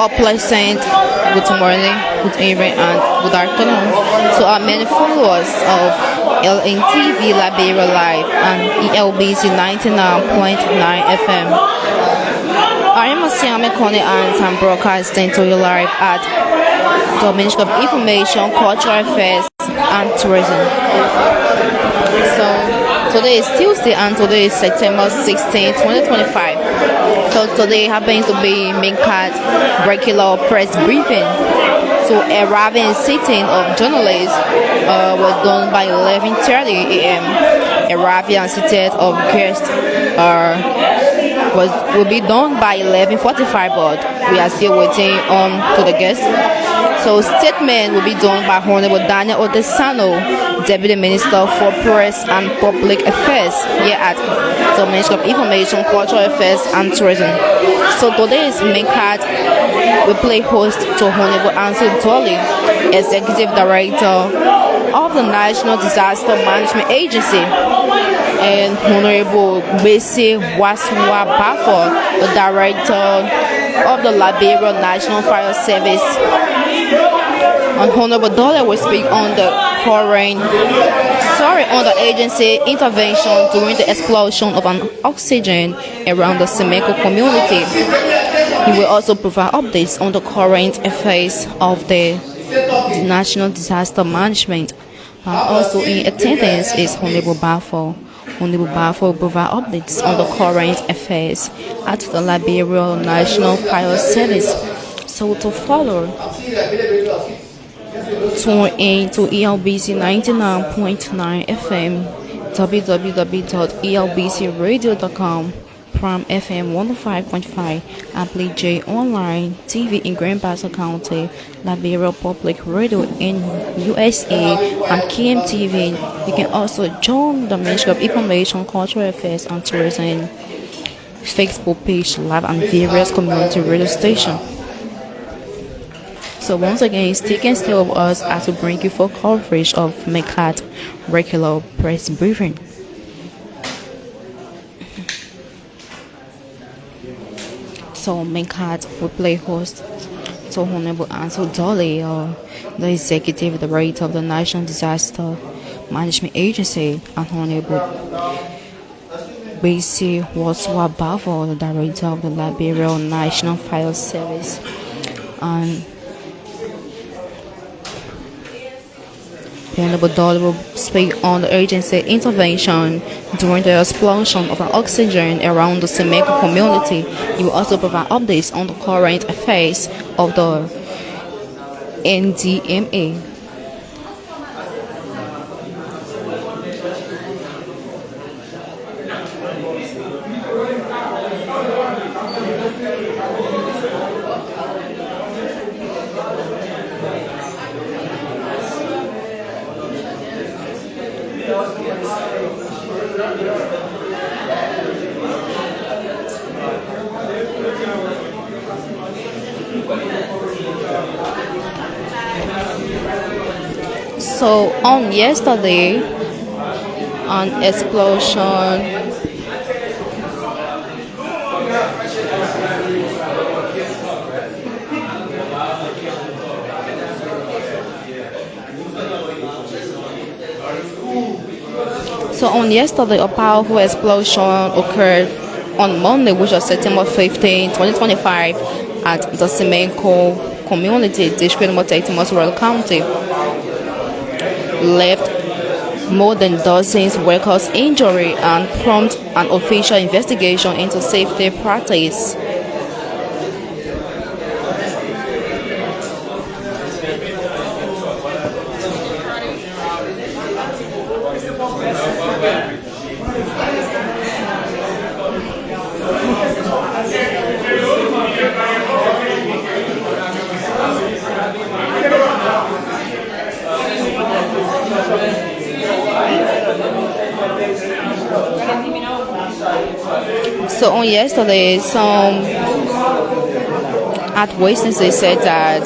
a pleasant good morning, good evening, and good afternoon to our many followers of LNTV Liberia Live and ELBC 99.9 FM. I am Asiame Kone and I'm broadcasting to you live at the Ministry of Information, Cultural Affairs and Tourism. So today is Tuesday and today is September 16, 2025. So today happens to be MICAT regular press briefing. So arriving and sitting of journalists was done by 11:30 a.m. Arriving and seated of guests will be done by 11:45, but we are still waiting on to the guests. So statement will be done by Honorable Daniel Otesano, Deputy Minister for Press and Public Affairs here at the Ministry of Information, Cultural Affairs and Tourism. So today's MICAT will play host to Honorable Ansel Dolly, Executive Director of the National Disaster Management Agency, and Honorable Bese Waswa Bafo, the Director of the Liberia National Fire Service. And Honorable Dolly will speak on the agency intervention during the explosion of an oxygen around the Semenko community. He will also provide updates on the current affairs of the National Disaster Management. Also in attendance is Honorable Bafo. Honorable Bafo will provide updates on the current affairs at the Liberia National Fire Service. So to follow, tune in to ELBC 99.9 FM, www.elbcradio.com, Prime FM 105.5, Apple J Online TV in Grand Bassa County, Liberia Public Radio in USA, and KMTV. You can also join the Ministry of Information, Cultural Affairs and Tourism Facebook page live and various community radio stations. So once again, stick and stay with us as we bring you full coverage of MICAT regular press briefing. So MICAT will play host to Honorable Ansel Dolly, the Executive Director of the National Disaster Management Agency, and Honorable Bese Waswa Bafo, the Director of the Liberia National Fire Service. And Honorable Dolly will speak on the agency intervention during the explosion of an oxygen around the Semenko community. He will also provide updates on the current affairs of the NDMA. So on yesterday, an explosion a powerful explosion occurred on Monday, which was September 15, 2025, at the Semenko community district in Royal County. Left more than dozens workers injured and prompted an official investigation into safety practice. So on yesterday, some eyewitnesses said that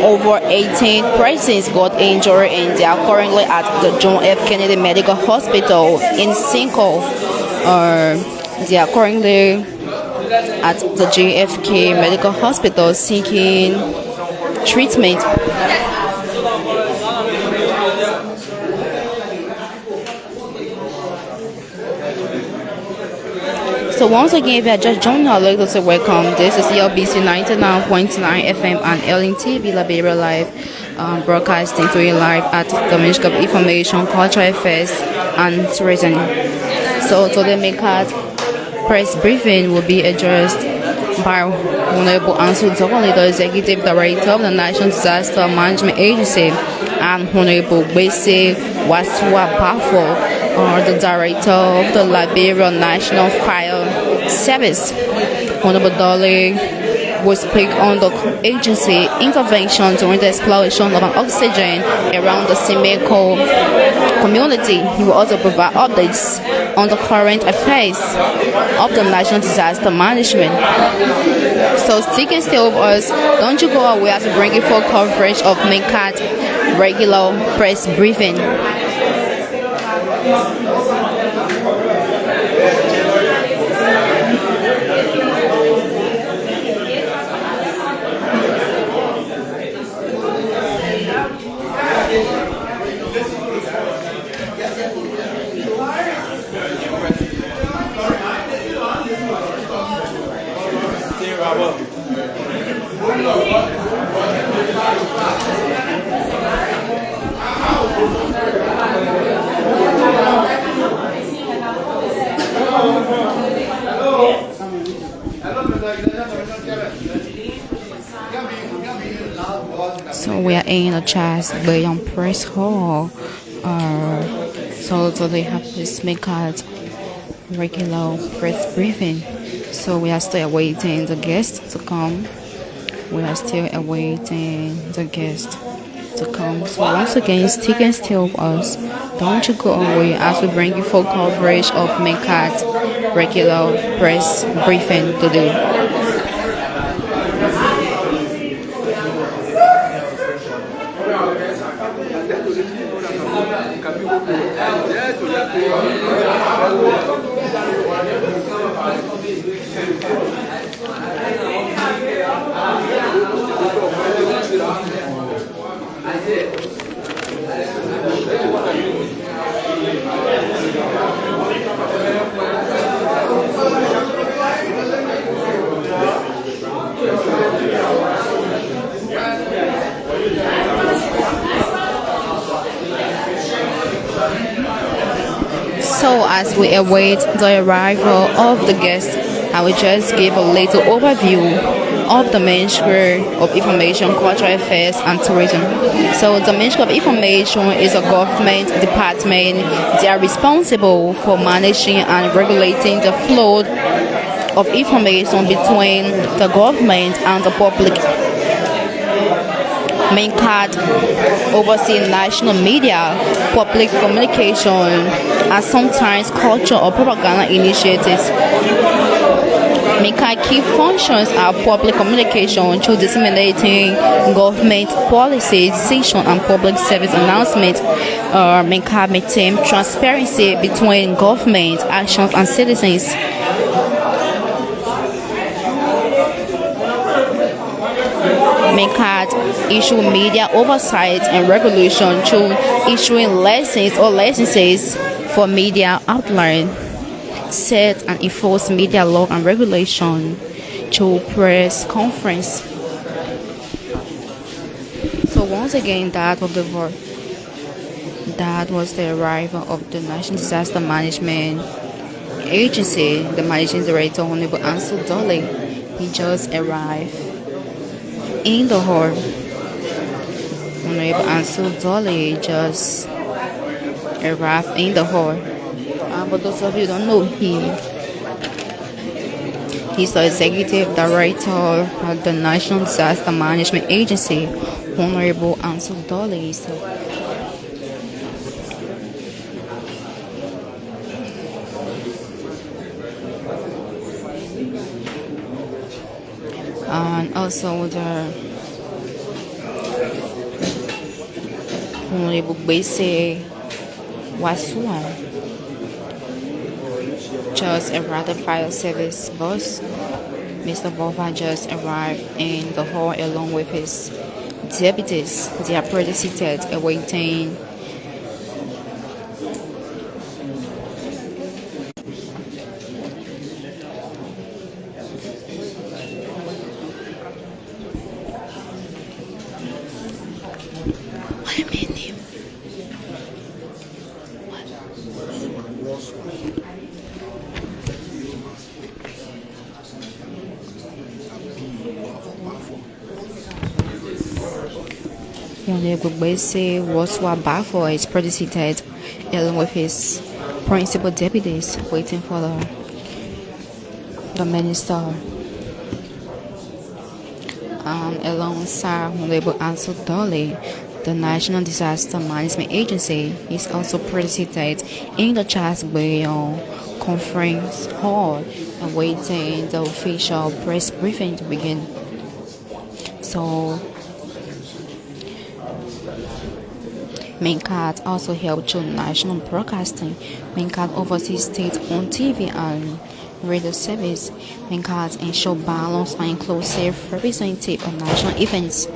over 18 persons got injured and they are currently at the John F. Kennedy Medical Hospital in Cinco. They are currently at the JFK Medical Hospital seeking treatment. So once again, if you are just joining our like to say welcome. This is LBC 99.9 FM and LNTV Liberia Live, broadcasting to you live at the Ministry of Information, Cultural Affairs and Tourism. So today MICAT press briefing will be addressed by Honorable Ansu Zogoli, the Executive Director of the National Disaster Management Agency, and Honorable Bese Waswa Bafo, the Director of the Liberia National Fire Service. Honorable Dolly will speak on the agency intervention during the exploration of an oxygen around the Simeko community. He will also provide updates on the current affairs of the National Disaster Management. So stick and stay with us. Don't you go away as we bring you full coverage of MICAT regular press briefing. So we are in a Charles Bayon Press Hall. So they have this MICAT regular press briefing. So we are still awaiting the guests to come. We are still awaiting the guests to come. So once again, stick and stay with us. Don't you go away as we bring you full coverage of MICAT regular press briefing today. So as we await the arrival of the guests, I will just give a little overview of the Ministry of Information, Cultural Affairs and Tourism. So the Ministry of Information is a government department. They are responsible for managing and regulating the flow of information between the government and the public. MICAT oversees national media, public communication, and sometimes culture or propaganda initiatives. MICAT key functions are public communication through disseminating government policies, decisions, and public service announcements. MICAT maintains transparency between government actions and citizens. MICAT issue media oversight and regulation through issuing licenses for media outlets, set and enforce media law and regulation through press conference. So once again, that was the arrival of the National Disaster Management Agency. The Managing Director, Honorable Ansu Dolly, he just arrived in the hall. Honorable Ansu Dolly just arrived in the hall. For those of you who don't know him, he's the Executive Director of the National Disaster Management Agency, Honorable Ansu Dolly. And also the Honorable Bese Waswa, just a rather fire service boss. Mr. Bova just arrived in the hall along with his deputies. They are pretty seated, awaiting. Honorable Bese Woswa Bafo is pretty seated along with his principal deputies, waiting for the minister. Alongside Honorable Ansel Dolly, the National Disaster Management Agency is also pretty seated in the Chasbeo Conference Hall, awaiting the official press briefing to begin. So, MICAT also helped through national broadcasting. MICAT oversees state-owned TV and radio service. MICAT ensure balance and inclusive representative of national events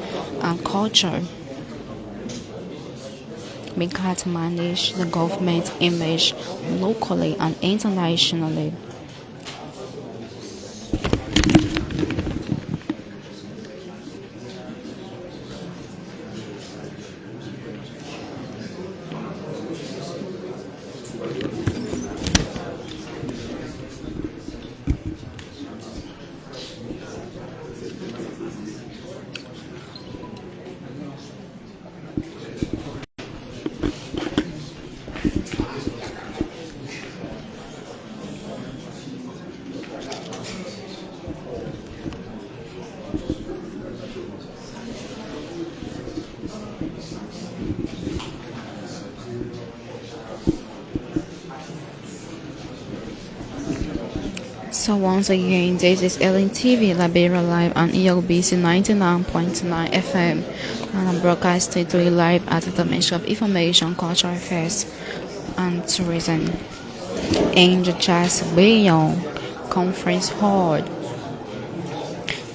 and culture. MICAT manage the government image locally and internationally. So once again, this is LNTV Liberia Live on ELBC 99.9 FM, and I'm broadcasting to you live at the Ministry of Information, Cultural Affairs and Tourism in the Chasbeo Conference Hall.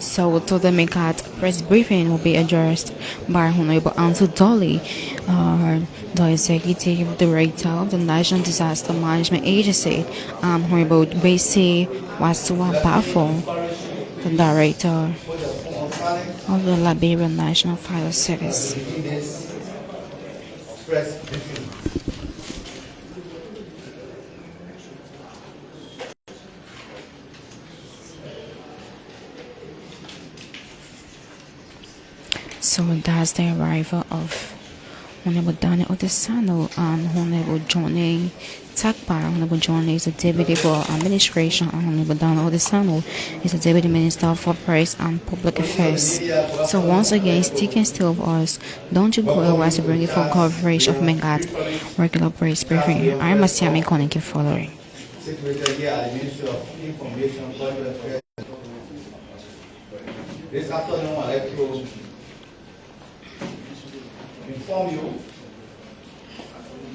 So to the MICAT press briefing will be addressed by Honorable Ansel Dolly, the Executive Director of the National Disaster Management Agency, and Honorable Bese Wasua Bafo, the Director of the Liberia National Fire Service. So that's the arrival of Honorable Daniel Odesano and Honorable Johnny Takpa. Honorable Johnny is the Deputy for Administration, and Honorable Daniel Odesano is the Deputy Minister for Press and Public Affairs. So once again, stick and still with us. Don't you go away to bring you full coverage of MICAT regular press briefing. I am Asiami Koniki following. This afternoon, I'd like to inform you,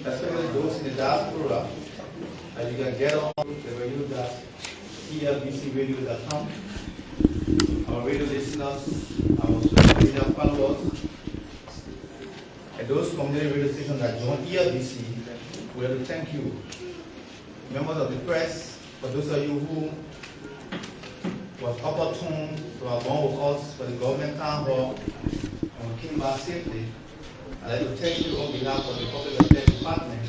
especially those in the diaspora, that you can get on the radio.elbcradio.com. Our radio listeners, our social media followers, and those community radio stations that join ELBC, we have to thank you. Members of the press, for those of you who was opportune to have gone with us for the government town hall and we came back safely. I'd like to thank you on behalf of the Public Affairs Department.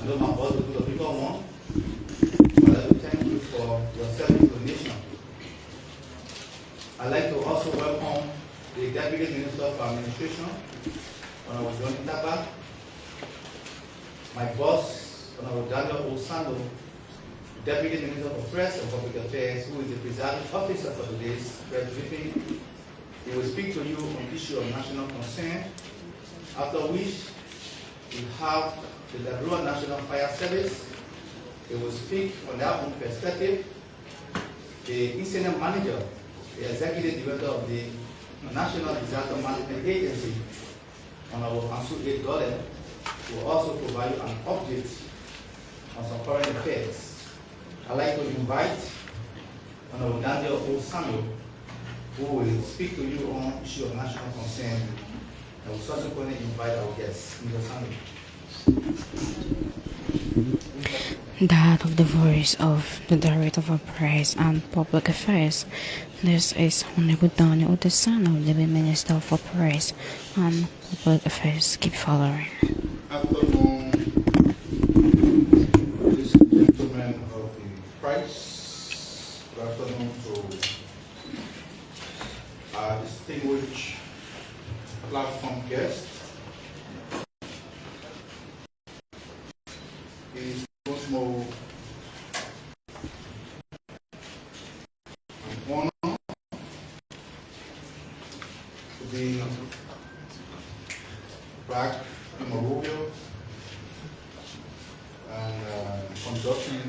I know my boss will do the people more. I'd like to thank you for your service donation. I'd like to also welcome the Deputy Minister for Administration, Honorable Johnny Takpa, my boss, Honorable Daniel Osando, Deputy Minister for Press and Public Affairs, who is the presiding officer for today's press briefing. He will speak to you on issue of national concern, after which we have the Liberia National Fire Service. They will speak from their own perspective. The incident manager, the executive director of the National Disaster Management Agency, Honorable Ansel Dolly, will also provide you an update on some current affairs. I'd like to invite Honorable Daniel Osando, who will speak to you on issue of national concern. I will subsequently invite our guests. Mr. Osando. That of the voice of the Director of Press and Public Affairs. This is Honorable Daniel Osando, the Minister for Press and Public Affairs. Keep following. Afternoon, ladies and gentlemen of the press. Good afternoon to our distinguished platform guests. It is once more an honor to be back in Monrovia and conducting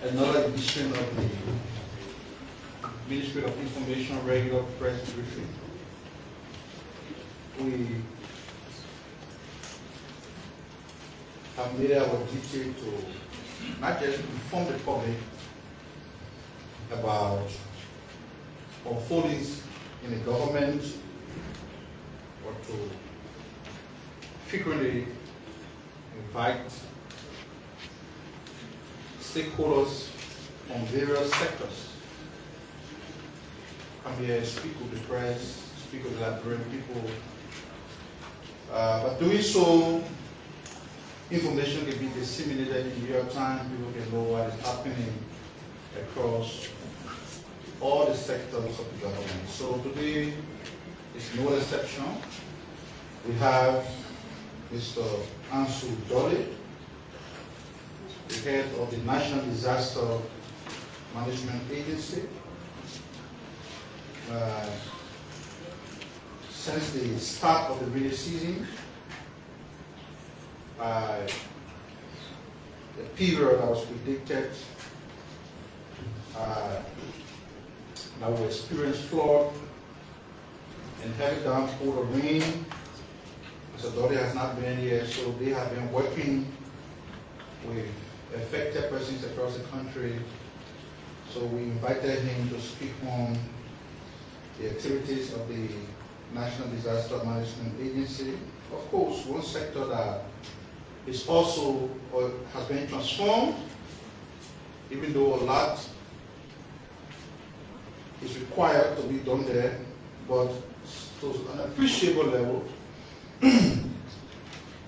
another edition of the Ministry of Information regular press briefing. We have made our duty to not just inform the public about unfoldings in the government, but to frequently invite stakeholders from various sectors. Come here, speak with the press, speak with the Liberian people. But doing so, information can be disseminated in real time. People can know what is happening across all the sectors of the government. So today is no exception. We have Mr. Ansu Dolly, the head of the National Disaster Management Agency. Since the start of the rainy season, the period that was predicted, that will experience flood and heavy downpour of rain. Mr. Dolly has not been here, so they have been working with affected persons across the country. So we invited him to speak on the activities of the National Disaster Management Agency. Of course, one sector that is also or has been transformed, even though a lot is required to be done there, but to an appreciable level.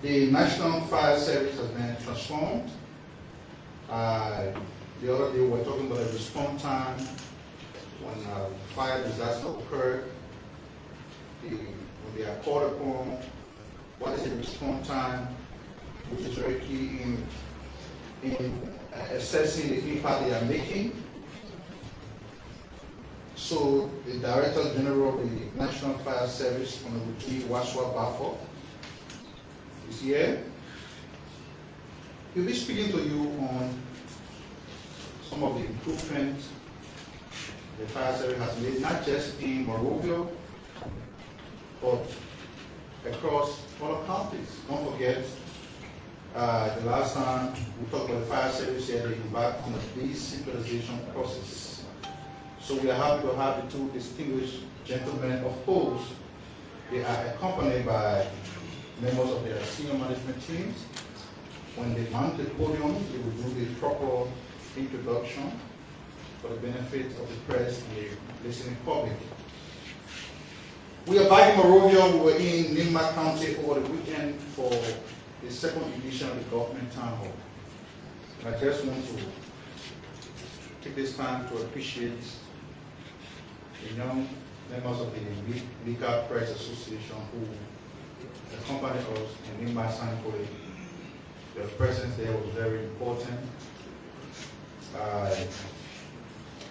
The National Fire Service has been transformed. The other day we were talking about the response time when a fire disaster occurred. When they are called upon, what is the response time, which is very key in assessing the impact they are making. So the Director General of the National Fire Service, Honorable G. Waswa Bafo, is here. He'll be speaking to you on some of the improvements the fire service has made, not just in Monrovia, but across other counties. Don't forget, the last time we talked about the fire service here, they embarked on a decentralization process. So we are happy to have the two distinguished gentlemen. Of course, they are accompanied by members of their senior management teams. When they mount the podium, they will do the proper introduction for the benefit of the press and the listening public. We are back in Monrovia. We were in Nimba County over the weekend for the second edition of the government town hall. And I just want to take this time to appreciate the young members of the MICAT Press Association who accompanied us in Nimba Sankore. Their presence there was very important.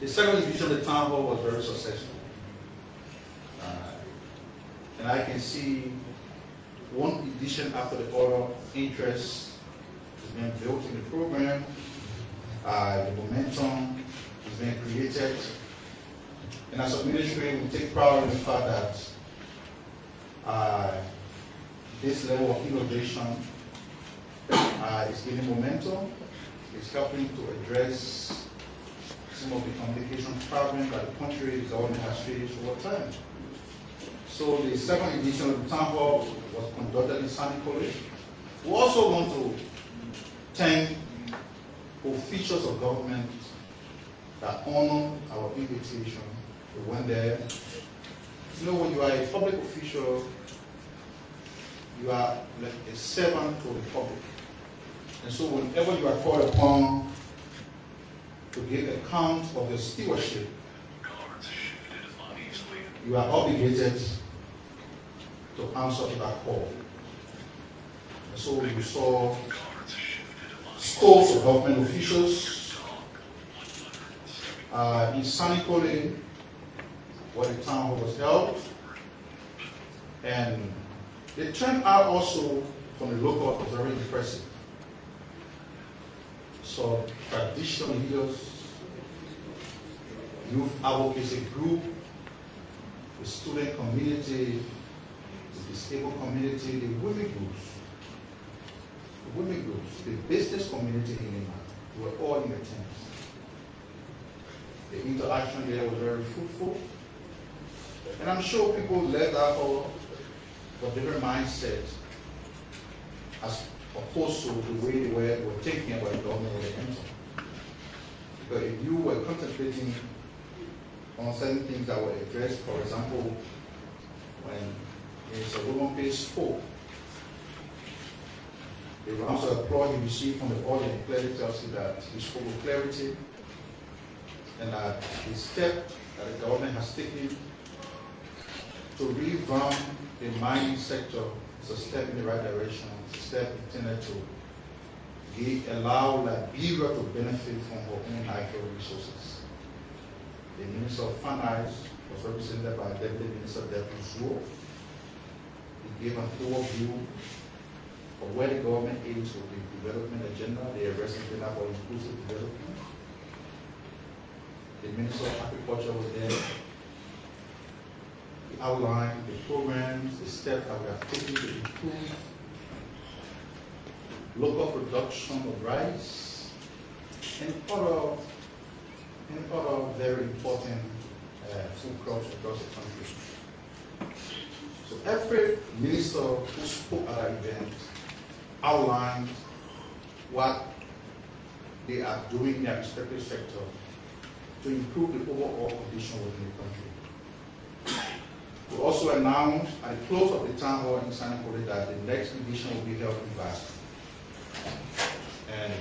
The second edition of the town hall was very successful. And I can see one edition after the other, interest is being built in the program, the momentum is being created. And as a ministry, we take pride in the fact that this level of innovation is gaining momentum. It's helping to address some of the communication problems that the country government has faced over time. So the second edition of the town hall was conducted in Sunny College. We also want to thank officials of government that honor our invitation. We went there. You know, when you are a public official, you are like a servant to the public. And so whenever you are called upon to give account of your stewardship, you are obligated to answer to that call. And so you saw scores of government officials in Sunny College, where the town hall was held, and the turnout also from the local was very impressive. So traditional leaders, youth advocacy group, the student community, the disabled community, the women groups, the business community in Lima, were all in attendance. The interaction there was very fruitful. And I'm sure people left that hall with a different mindset as opposed to the way they were thinking about the government when they entered. Because if you were contemplating on certain things that were addressed, for example, when Mr. Woman Page spoke, the rounds of applause he received from the audience clearly tells you that he spoke with clarity and that the step that the government has taken to revamp the mining sector is a step in the right direction. It's a step intended to allow Liberia to benefit from her own natural resources. The Minister of Finance was represented by Deputy Minister Deputy Zuo. He gave an overview of where the government aims with the development agenda, the arresting agenda for inclusive development. The Minister of Agriculture was there. He outlined the programs, the steps that we have taken to improve local production of rice and other very important food crops across the country. So every minister who spoke at that event outlined what they are doing in their respective sector to improve the overall condition within the country. We also announced at the close of the town hall in San Jose that the next edition will be held in Basel. And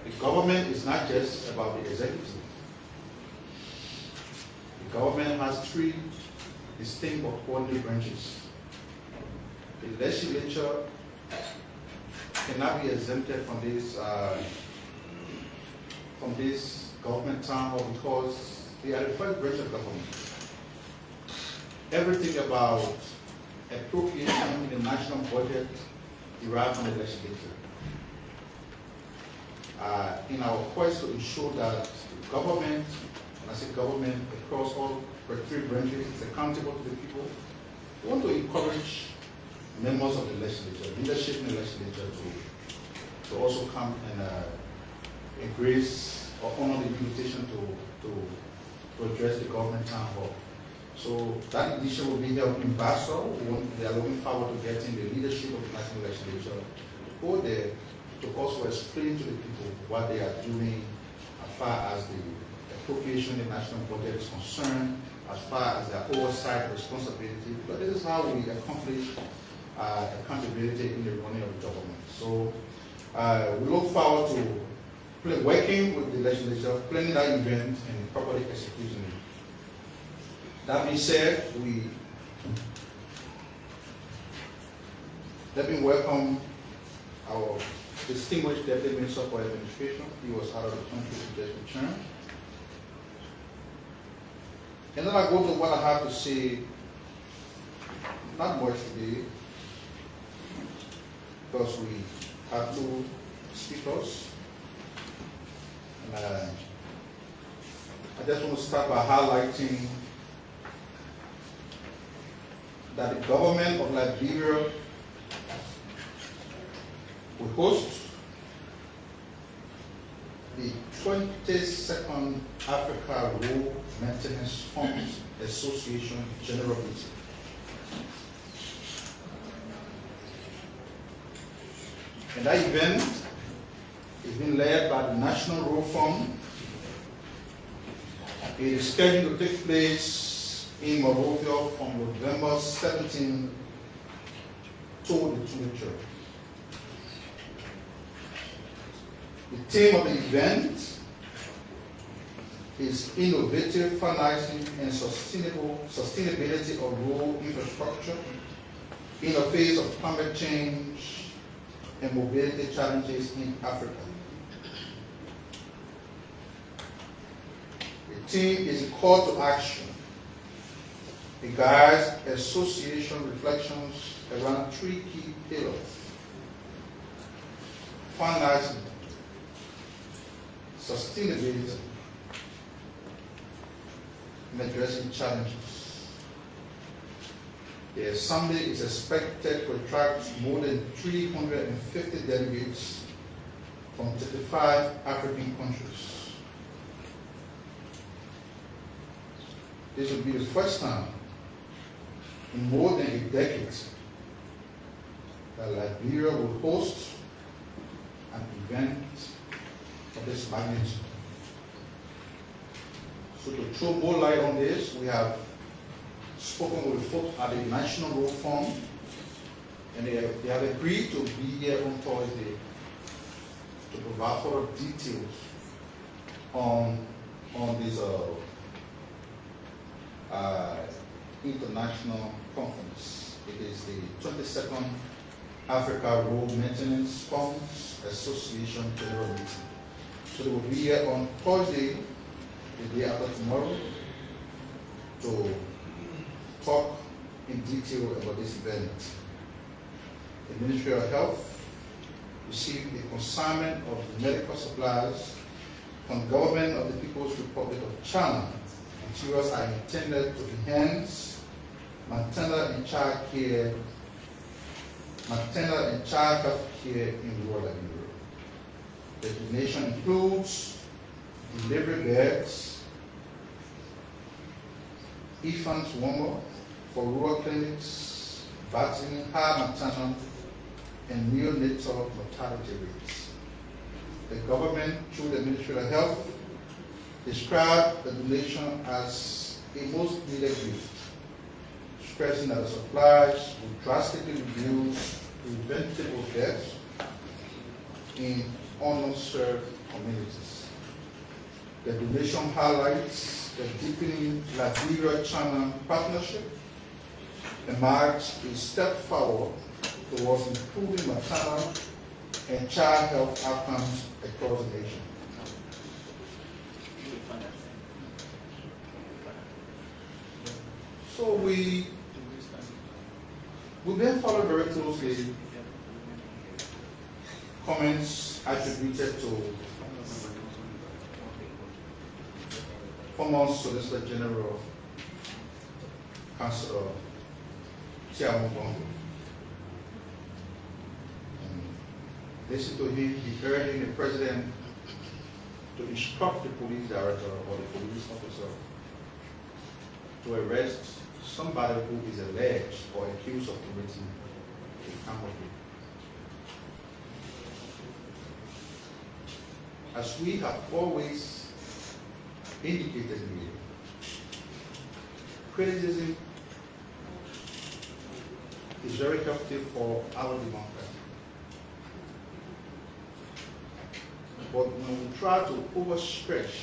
the government is not just about the executive. The government has three distinct but coordinated branches. The legislature cannot be exempted from this government town hall because they are the first branch of government. Everything about appropriation in the national budget derives from the legislature. In our quest to ensure that the government, and I say government across all three branches, is accountable to the people, we want to encourage members of the legislature, leadership in the legislature to also come and embrace or honor the invitation to address the government town hall. So that edition will be held in Basel. We are looking forward to getting the leadership of the national legislature to go there to also explain to the people what they are doing as far as the appropriation in the national budget is concerned, as far as their oversight responsibility. But this is how we accomplish accountability in the running of the government. So we look forward to working with the legislature, planning that event, and properly executing it. That being said, let me welcome our distinguished Deputy Minister for Administration. He was out of the country to just return. And then I go to what I have to say, not much today, because we have two speakers. And I just want to start by highlighting that the government of Liberia will host the 22nd Africa Road Maintenance Funds Association General Meeting. And that event is being led by the National Road Fund. It is scheduled to take place in Monrovia from November 17 to the 23rd. The theme of the event is innovative financing and sustainability of road infrastructure in the face of climate change and mobility challenges in Africa. The theme is a call to action. It guides association reflections around three key pillars: financing, sustainability, and addressing challenges. The assembly is expected to attract more than 350 delegates from 35 African countries. This will be the first time in more than a decade that Liberia will host an event of this magnitude. So to throw more light on this, we have spoken with the folks at the National Road Fund, and they have agreed to be here on Thursday to provide further details on this international conference. It is the 22nd Africa Road Maintenance Funds Association General Meeting. So they will be here on Thursday, the day after tomorrow, to talk in detail about this event. The Ministry of Health received the consignment of medical supplies from the government of the People's Republic of China. Materials are intended to enhance maternal and child health care in rural Liberia. The donation includes delivery beds, infant warmer for rural clinics, vaccine, high maternal and neonatal mortality rates. The government, through the Ministry of Health, described the donation as a most needed gift, stressing that the supplies will drastically reduce preventable deaths in underserved communities. The donation highlights the deepening Liberia-China partnership and marks a step forward towards improving maternal and child health outcomes across the nation. So we've been following very closely comments attributed to former Solicitor General Councilor Tiamu Bongo. Listen to him, he urging the president to instruct the police director or the police officer to arrest somebody who is alleged or accused of committing a counterfeit. As we have always indicated here, criticism is very healthy for our democracy. But when we try to overstretch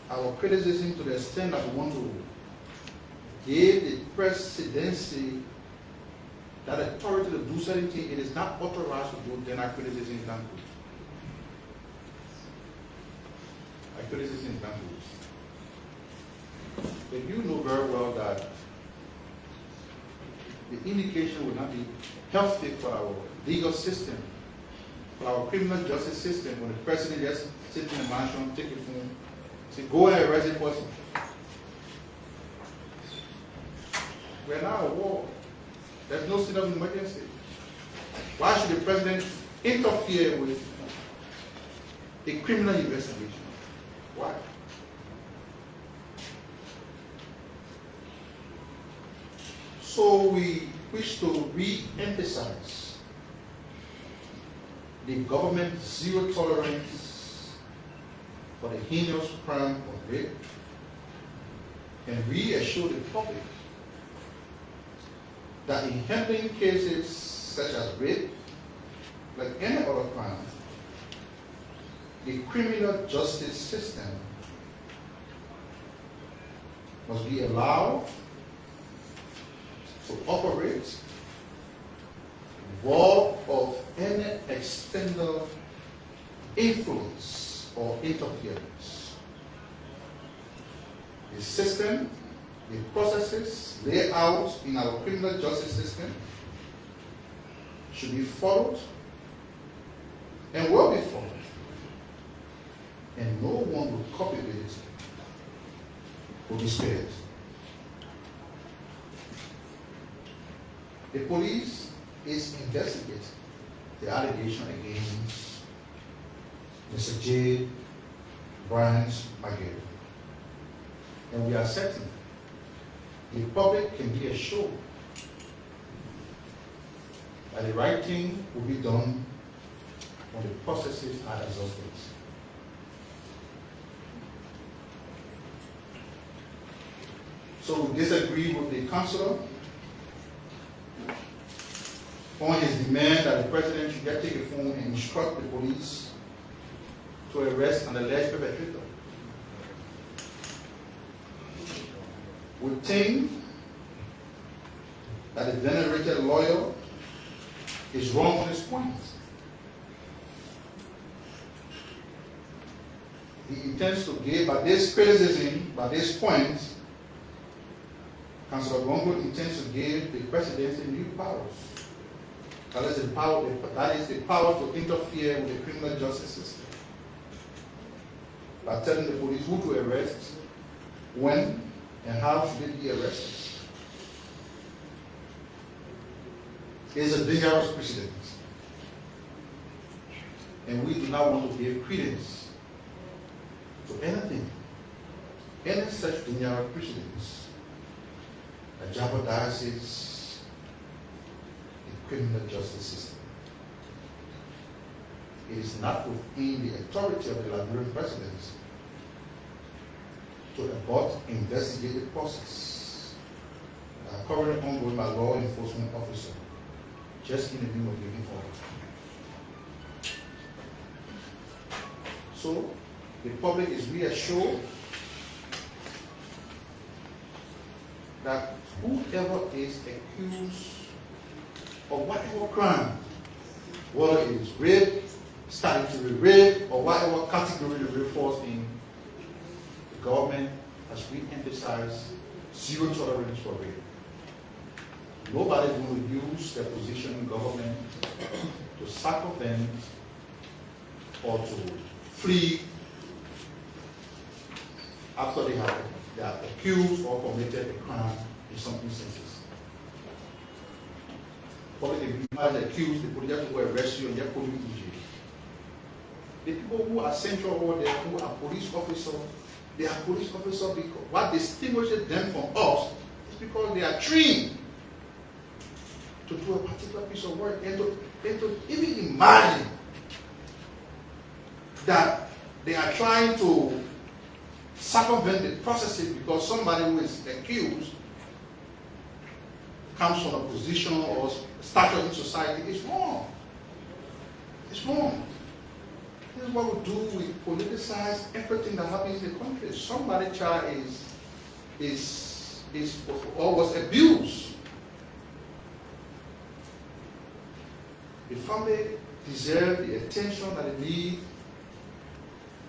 our criticism to the extent that we want to give the presidency that authority to do certain things, it is not authorized to do, then our criticism is not good. Our criticism is not good. But you know very well that the indication will not be healthy for our legal system, for our criminal justice system, when the president just sits in the mansion, take a phone, say, go and arrest a person. We're now at war. There's no state of emergency. Why should the president interfere with a criminal investigation. Why? So we wish to re-emphasize the government's zero tolerance for the heinous crime of rape and reassure the public that in handling cases such as rape, like any other crime, the criminal justice system must be allowed to operate void of any external influence or interference. The system, the processes laid out in our criminal justice system should be followed and will be followed. And no one will copy it, will be spared. The police is investigating the allegation against Mr. J. Bryant McGill. And we are certain the public can be assured that the right thing will be done when the processes are exhausted. So we disagree with the councillor on his demand that the president should get take a phone and instruct the police to arrest an alleged perpetrator. We think that the venerated lawyer is wrong on this point. He intends to give, by this criticism, by this point, Councillor Gongo intends to give the presidency new powers. That is the power to interfere with the criminal justice system by telling the police who to arrest, when, and how should they be arrested. It is a dangerous precedent, and we do not want to give credence to anything, any such dangerous precedents that jeopardizes the criminal justice system. It is not within the authority of the Liberian presidency to abort investigative process currently ongoing by law enforcement officer, just in the name of giving order. So the public is reassured that whoever is accused of whatever crime, whether it is rape, statutory rape, or whatever category the rape falls in, the government has re-emphasized zero tolerance for rape. Nobody is going to use their position in government to circumvent or to flee after they are accused or committed a crime in some instances. Probably the accused, the police will arrest you and they put you in jail. The people who are central over there, who are police officers, they are police officers because what distinguishes them from us is because they are trained to do a particular piece of work, and to even imagine that they are trying to circumvent the processes because somebody who is accused comes from a position or stature in society is wrong. It's wrong. This is what we do. We politicize everything that happens in the country. Somebody's child is or was abused. The family deserve the attention that they need,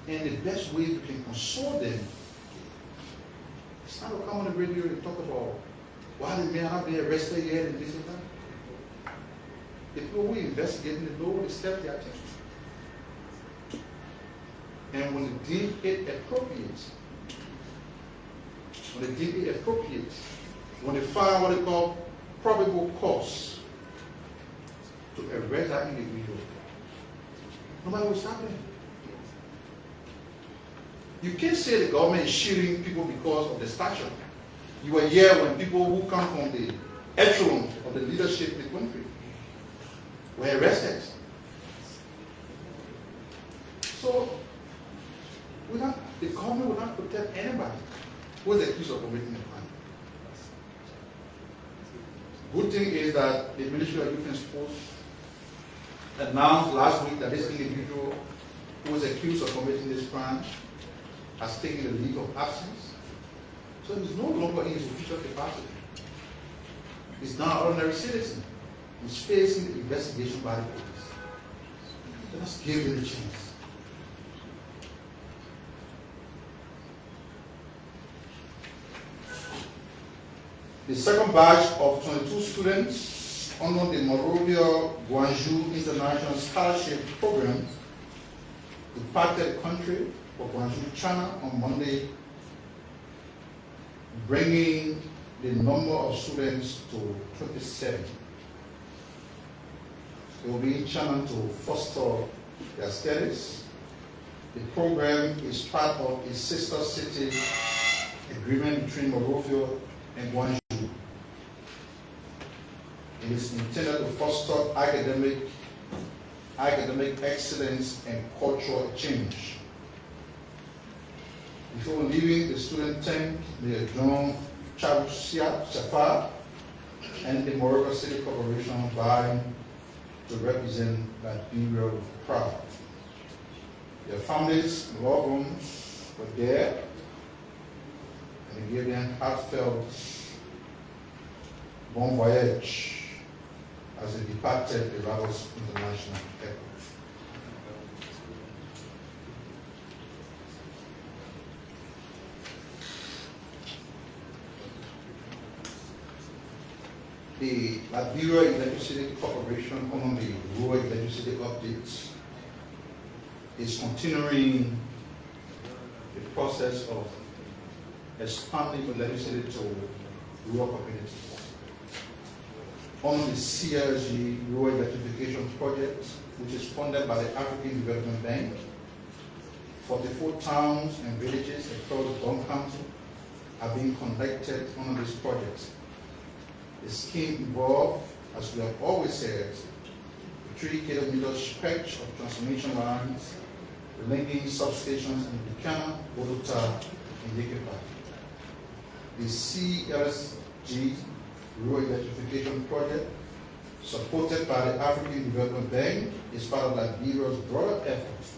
and the best way you can console them. It's not to come on the radio and talk about why the man have been arrested yet and this and that. The people who investigate the know the steps they are taking. And when they deem it appropriate, when they find what they call probable cause to arrest that individual, no matter what's happening, You can't say the government is shielding people because of the stature. You were here when people who come from the echelon of the leadership in the country were arrested. So, the government will not protect anybody who is accused of committing a crime. Good thing is that the Ministry of Defense Force announced last week that this individual who was accused of committing this crime has taken a leave of absence. So he's no longer in his official capacity. He's now an ordinary citizen. He's facing the investigation by the police. Let us give him a chance. The second batch of 22 students under the Monrovia Guangzhou International Scholarship Program departed the country for Guangzhou, China on Monday, bringing the number of students to 27. They will be in China to foster their studies. The program is part of a sister city agreement between Monrovia and Guangzhou. It is intended to foster academic excellence and cultural exchange. Before leaving, the student thanked the John Chafar and the Monrovia City Corporation vying to represent Liberia with pride. Their families, loved ones were there, and they gave them heartfelt bon voyage as they departed the Lagos International Airport. The Liberia Electricity Corporation, on the rural electricity updates, is continuing the process of expanding electricity to rural communities. On the CLG Rural Electrification Project, which is funded by the African Development Bank, 44 towns and villages across the Bond Council are being connected under this project. The scheme involved, as we have always said, a 3-kilometer stretch of transmission lines linking substations in Bikana, Bolota, and Yekepa. The CLG Rural Electrification Project, supported by the African Development Bank, is part of Liberia's broader efforts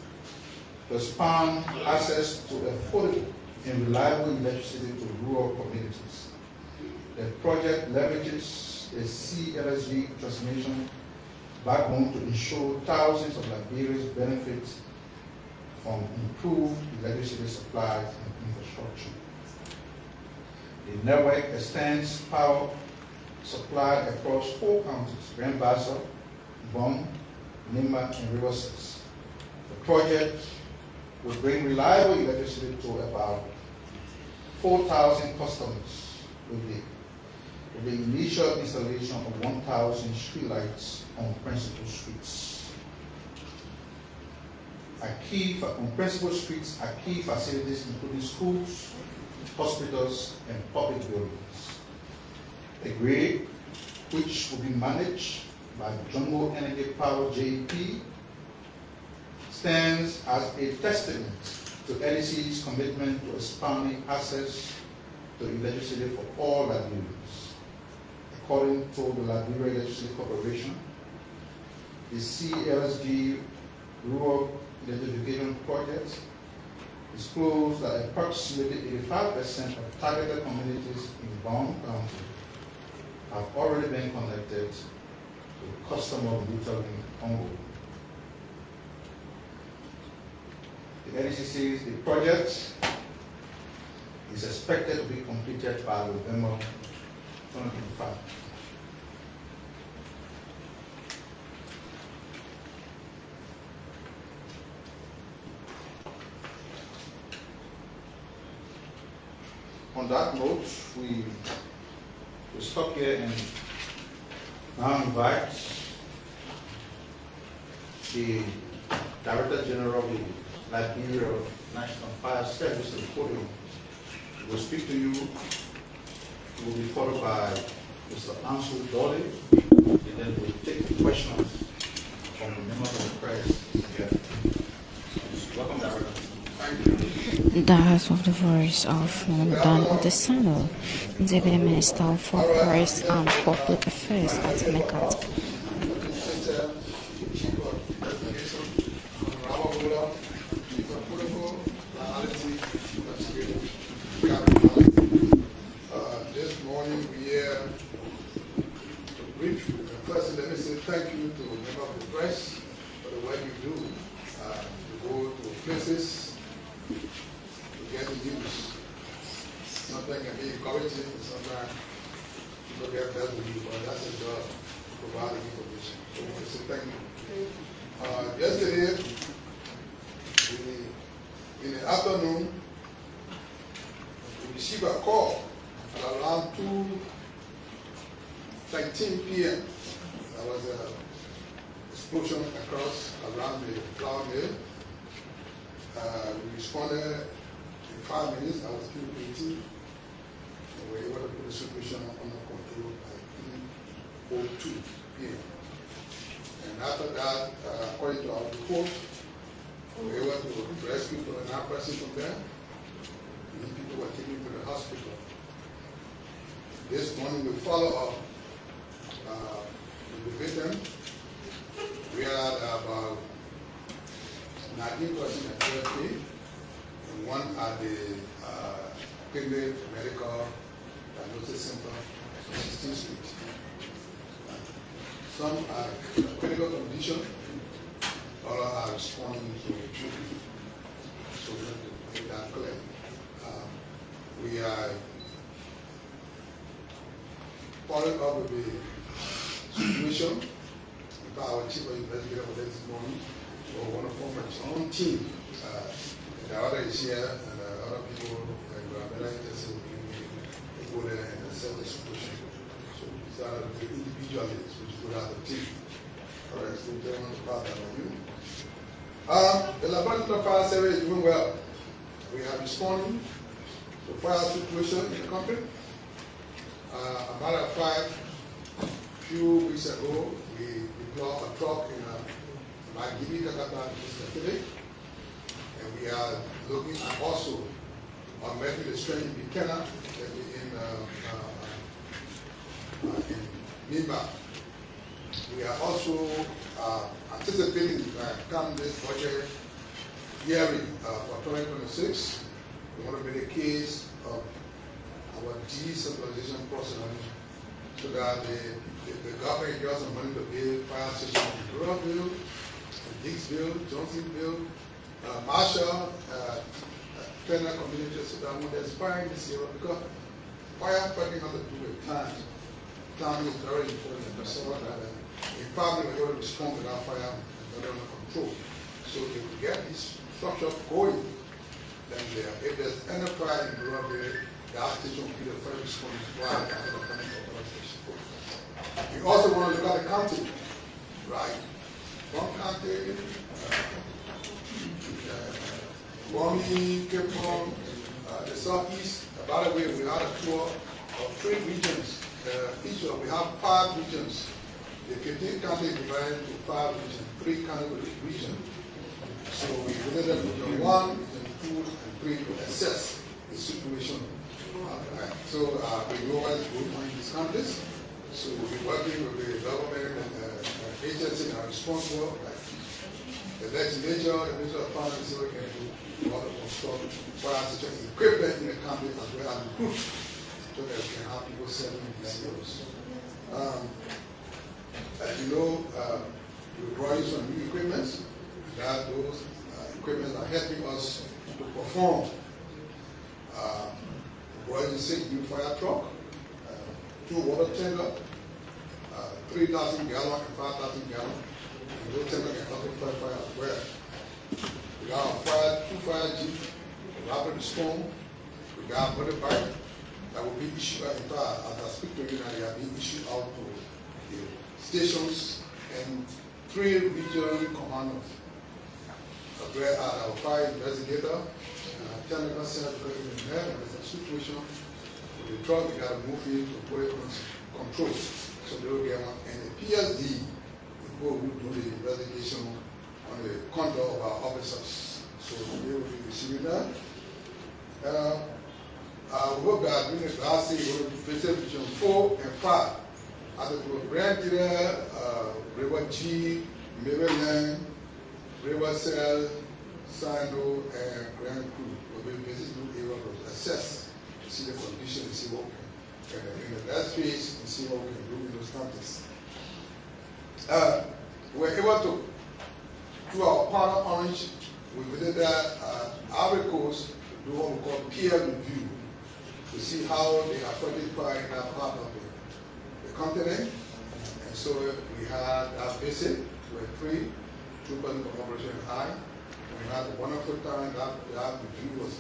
to expand access to affordable and reliable electricity to rural communities. The project leverages the CLSG transmission backbone to ensure thousands of Liberians benefit from improved electricity supplies and infrastructure. The network extends power supply across 4 counties: Rambasa, Bom, Nima, and River Six. The project will bring reliable electricity to about 4,000 customers with the initial installation of 1,000 streetlights on principal streets. On principal streets are key facilities including schools, hospitals, and public buildings. The grid, which will be managed by Jungle Energy Power JP, stands as a testament to LEC's commitment to expanding access to electricity for all Liberians. According to the Liberia Electricity Corporation, the CLSG Rural Electrification Project disclosed that approximately 85% of targeted communities in Bond County have already been connected to customer metering onboard. The LEC says the project is expected to be completed by November 2025. On that note, we stop here and now invite the Director General of the Liberia National Fire Service to the podium. We will speak to you. We will be followed by Mr. Ansel Dolly, and then we'll take questions from the members of the press. Welcome, Director. Thank you. That was the voice of Madam Odesano, Deputy Minister for Press and Public Affairs at MICAT. This morning we are to brief you. First, let me say thank you to members of the press for the work you do. To go to places to get the news. Sometimes can be encouraging, sometimes people get bad with you, but that's a job to provide the information. So I want to say thank you. Yesterday, in the afternoon, we received a call at around 2:19 p.m. There was an explosion across around the flour mill. We responded in 5 minutes. I was still waiting. We were able to put the situation under control by 3:02 p.m. And after that, according to our report, we were able to rescue another person from there. Many people were taken to the hospital. This morning we follow up with the victim. We had about 19 persons at KFK and one at the Kangar Medical Diagnosis Center on 16th Street. Some are in critical condition, others are responding to treatment. So we have to make that clear. We are following up with the situation. In fact, our chief investigator was there this morning. So one of his own team. The other is here, and other people are very interested in go there and assess the situation. So these are the individualists which put out the team. All right, so tell them about that on you. The Liberia Fire Service is doing well. We are responding to fire situation in the country. A matter of fact, a few weeks ago, we deployed a truck in Magidi, Kakata, yesterday, and we are looking at also augmenting the strength in Buchanan in Mimba. We are also anticipating come this budget hearing for 2026. We want to make a case of our decentralization process so that the government gets some money to build fire stations in Ruraville, Dixville, Johnsonville, Marshall, Federal community, so that when there's fire in this area, because firefighting has to do with time. Time is very important. So in fact, we're going to respond without fire and not under control. So if we get this structure going, then if there's any fire in Ruraville, the station will be the first response while the coming station. We also want to look at the county, right? One county, Wami, Cape Town, the southeast. By the way, we had a tour of 3 regions. We have 5 regions. The 15 counties divided into 5 regions, 3 county regions. So we visited region 1, region 2, and 3 to assess the situation. So we know what's going on in these countries. So we'll be working with the government and agencies that are responsible, like the legislature, the Minister of Finance, so we can do all the construction, fire situation, equipment in the country as well as recruits, so that we can have people selling these heroes. As you know, we brought in some new equipment, that those equipment are helping us to perform. We brought in 6 new fire truck, 2 water tanker, 3,000 gallon and 5,000 gallon. And those tanker can help fight fire as well. We got 2 fire jeep, rapid response. We got motorbike that will be issued. In fact, as I speak to you now, they are being issued out to the stations and 3 regional commanders. where our fire investigator, technical center going in there, and there's a situation with the truck, we got to move it to put it on control, so they will get one. And the PSD, people who do the investigation on the conduct of our officers, so they will be receiving that. We hope that during the last day, we will visit between 4 and 5 at the Grand Dealer, River G, Maryland, River Cell, Sando, and Grand Crew. We will visit the area to assess, to see the condition, and see what we can, in the last phase, and see what we can do in those countries. We were able to, through our partner Orange, we visited Ivory Coast to do what we call peer review, to see how they are affected by that part of the continent. And so we had that visit, we were 3 troopers from Operation High. We had a wonderful time. That review was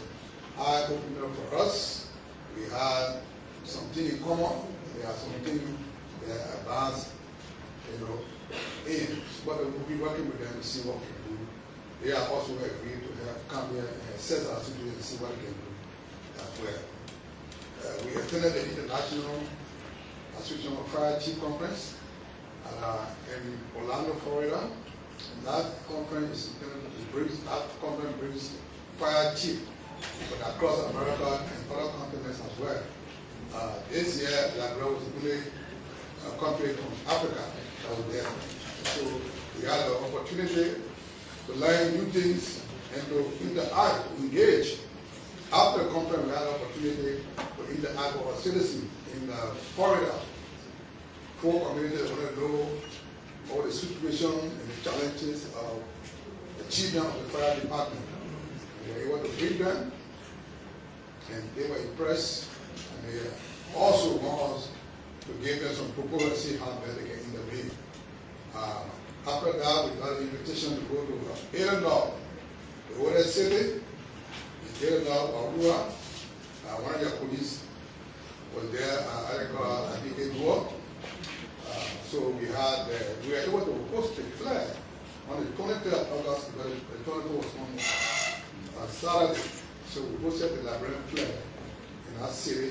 eye-opener for us. We had something in common. We had something advanced, in. But we'll be working with them to see what we can do. They are also agreed to come here and assess our situation and see what we can do as well. We attended the International Association of Fire Chief Conference in Orlando, Florida. And that conference brings fire chief across America and other continents as well. This year, Liberia was really a country from Africa that was there. So we had the opportunity to learn new things and to interact, to engage. After the conference, we had the opportunity to interact with our citizens in Florida. 4 communities want to know all the situation and the challenges of the achievement of the fire department. We were able to bring them, and they were impressed, and they also want us to give them some proposals and see how best they can intervene. After that, we got an invitation to go to Illinois, the oldest city, in Illinois, Aurora. One of their police was there, I think it was. So we were able to post a flag on the 23rd of August, because the 24th was on Saturday. So we posted the Liberian flag in our city.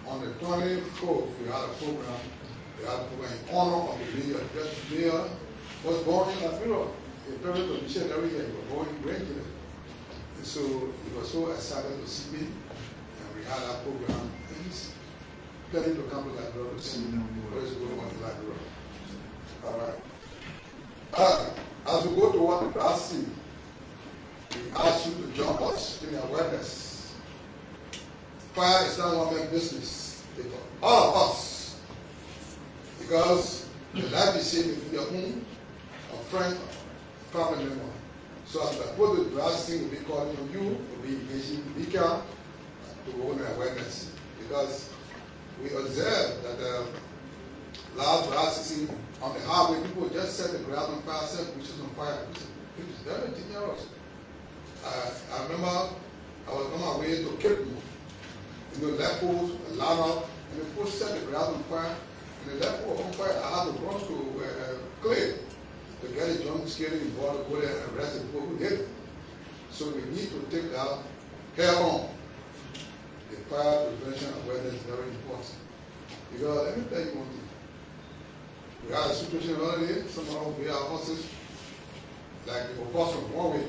On the 24th, we had a program. We had a program in honor of the mayor. The mayor was born in Liberia. The parents of Michelle every year were born in Grangela. And so he was so excited to see me, and we had our program. And he's planning to come to Liberia to see me. What is going on in Liberia? All right. As we go to what we asked him, we ask you to join us in awareness. Fire is not one-man business. It's for all of us. Because the life is saved in your home, a friend, family member. So as I put the last thing will be calling on you, will be engaging MICAT to own awareness. Because we observe that last season on the highway, people just set the ground on fire, set bushes on fire. It was very dangerous. I remember I was on my way to Cape Town. Left poles line up, and the poles set the ground on fire, and the left pole on fire. I had to run to Clay to get a jump scaling in water, go there and arrest the people who did it. So we need to take that head on. The fire prevention awareness is very important. Because let me tell you one thing. We had a situation already, somehow we have horses, like the opossum, one way.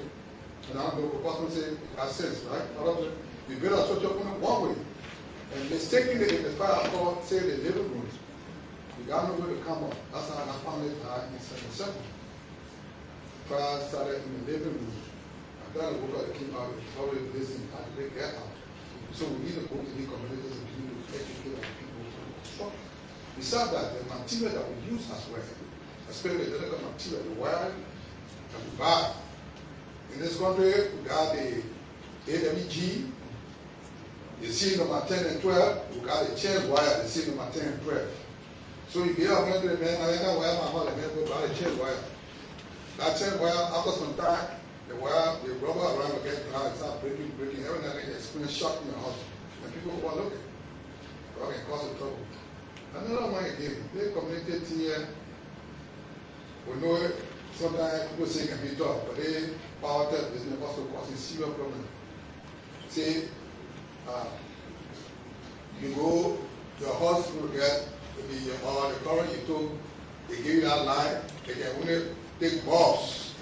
And now the opossum say, it has sense, right? We build our church up on one way. And mistakenly in the fire call, say the living room. We got nowhere to come up. That's how our family died in 1977. Fire started in the living room. After the woke up, came out, probably listening, how did they get out? So we need to go to the communities and continue to educate our people to construct. Besides that, the material that we use as well, especially the delicate material, the wire that we buy. In this country, we got the AWG, the C number 10 and 12, we got the chain wire, the C number 10 and 12. So if you have a man, I got wire my mother, go buy the chain wire. That chain wire, after some time, the wire, the rubber around will get dry, start breaking, every night they experience shock in your house. And people overlook it. Well, it can cause trouble. Another one again, the community here, we know sometimes people say it can be tough, but they power theft business also causes serious problem. Say, you go, your hospital get the current you took, they give you that line, they can only take bulbs,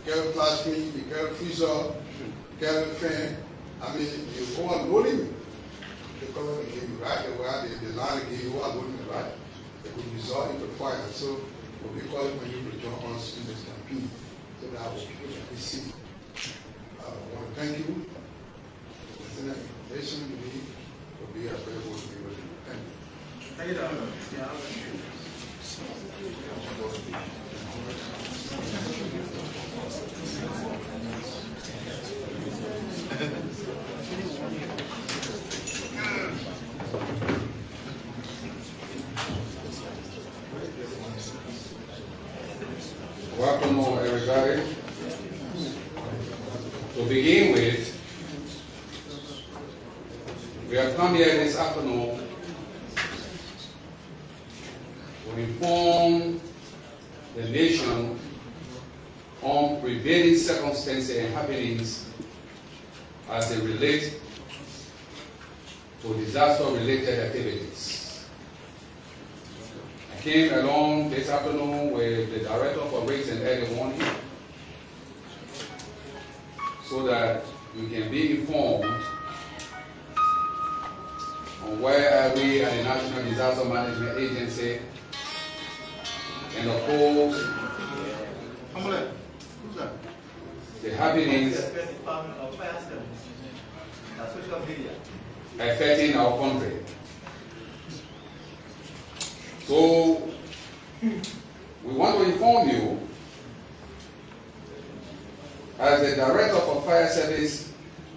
carry flash screen, you carry freezer, carry fan. I mean, you go on loading the current they give you, right? The line they give you, are loading it, right? They could result into fire. So, what we call it when you return us in this campaign, so that our people can see. I want to thank you. The information you need will be available to you. Thank you. Thank you. Welcome, everybody. To begin with, we have come here this afternoon to inform the nation on prevailing circumstances and happenings as they relate to disaster-related activities. I came along this afternoon with the Director for Rates and Early Warning so that we can be informed on where are we at the National Disaster Management Agency, and of course, the happenings affecting our country. So, we want to inform you, as the Director for Fire Service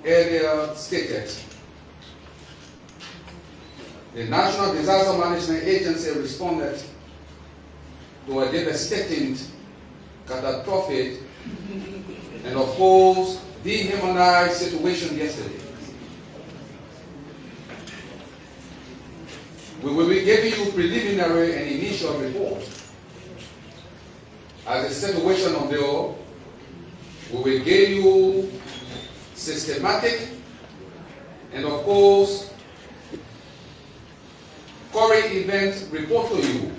earlier stated, the National Disaster Management Agency responded to a devastating, catastrophic, and of course, dehumanized situation yesterday. We will be giving you preliminary and initial report. As the situation unveiled, we will give you systematic and of course current event report to you.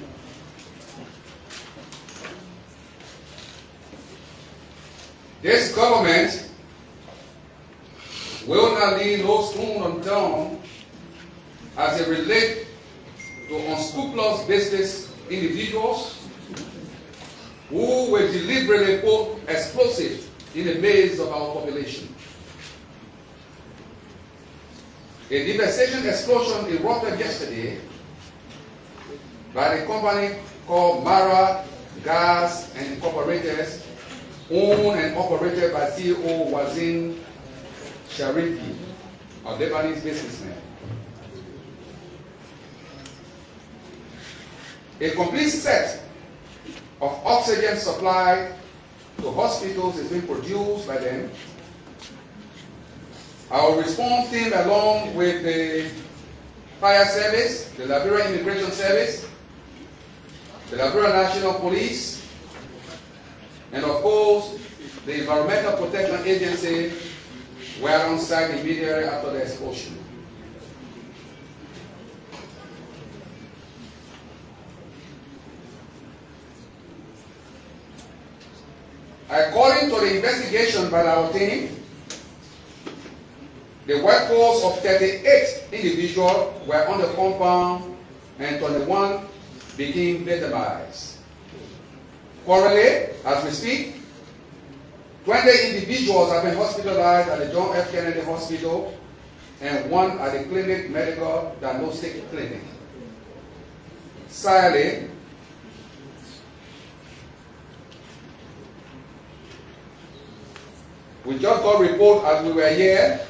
This government will not leave no stone unturned as it relates to unscrupulous business individuals who will deliberately put explosives in the maze of our population. A devastating explosion erupted yesterday by the company called Mara Gas and Incorporated, owned and operated by CEO Wazin Sharifi, a Lebanese businessman. A complete set of oxygen supply to hospitals is being produced by them. Our response team, along with the Fire Service, the Liberia Immigration Service, the Liberia National Police, and of course, the Environmental Protection Agency were on site immediately after the explosion. According to the investigation by our team, the workforce of 38 individuals were on the compound and 21 became victimized. Currently, as we speak, 20 individuals have been hospitalized at the John F. Kennedy Hospital and one at the Clinic Medical Diagnostic Clinic. Sadly, we just got a report as we were here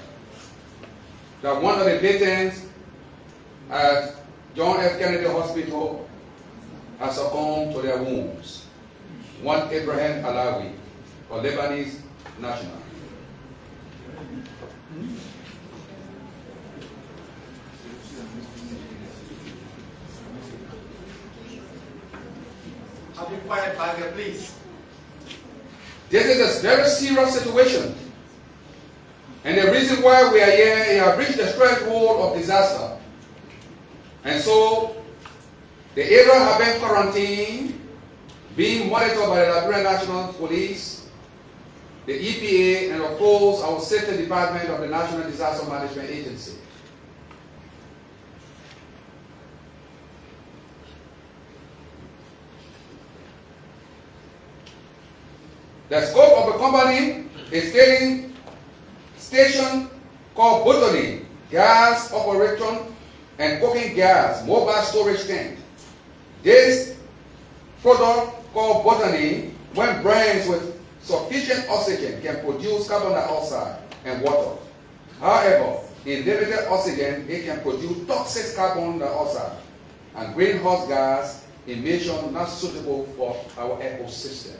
that one of the victims at John F. Kennedy Hospital has succumbed to their wounds. One Abraham Alawi, a Lebanese national. I'll be quiet back there, please. This is a very serious situation. And the reason why we are here, we have reached the threshold of disaster. And so, the area have been quarantined, being monitored by the Liberian National Police, the EPA, and of course, our safety department of the National Disaster Management Agency. The scope of the company is filling station called Botany, gas operation and cooking gas, mobile storage tank. This product called Botany, when burned with sufficient oxygen, can produce carbon dioxide and water. However, in limited oxygen, it can produce toxic carbon dioxide and greenhouse gas emission not suitable for our ecosystem.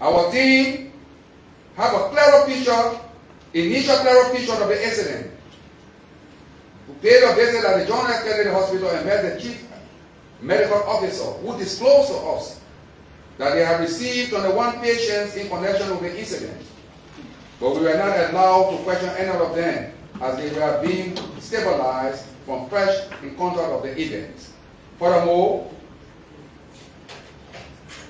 Our team have a clearer picture, initial clearer picture of the incident. We paid a visit at the John F. Kennedy Hospital and met the chief medical officer who disclosed to us that they have received 21 patients in connection with the incident. But we were not allowed to question any of them as they were being stabilized from fresh encounter of the event. Furthermore,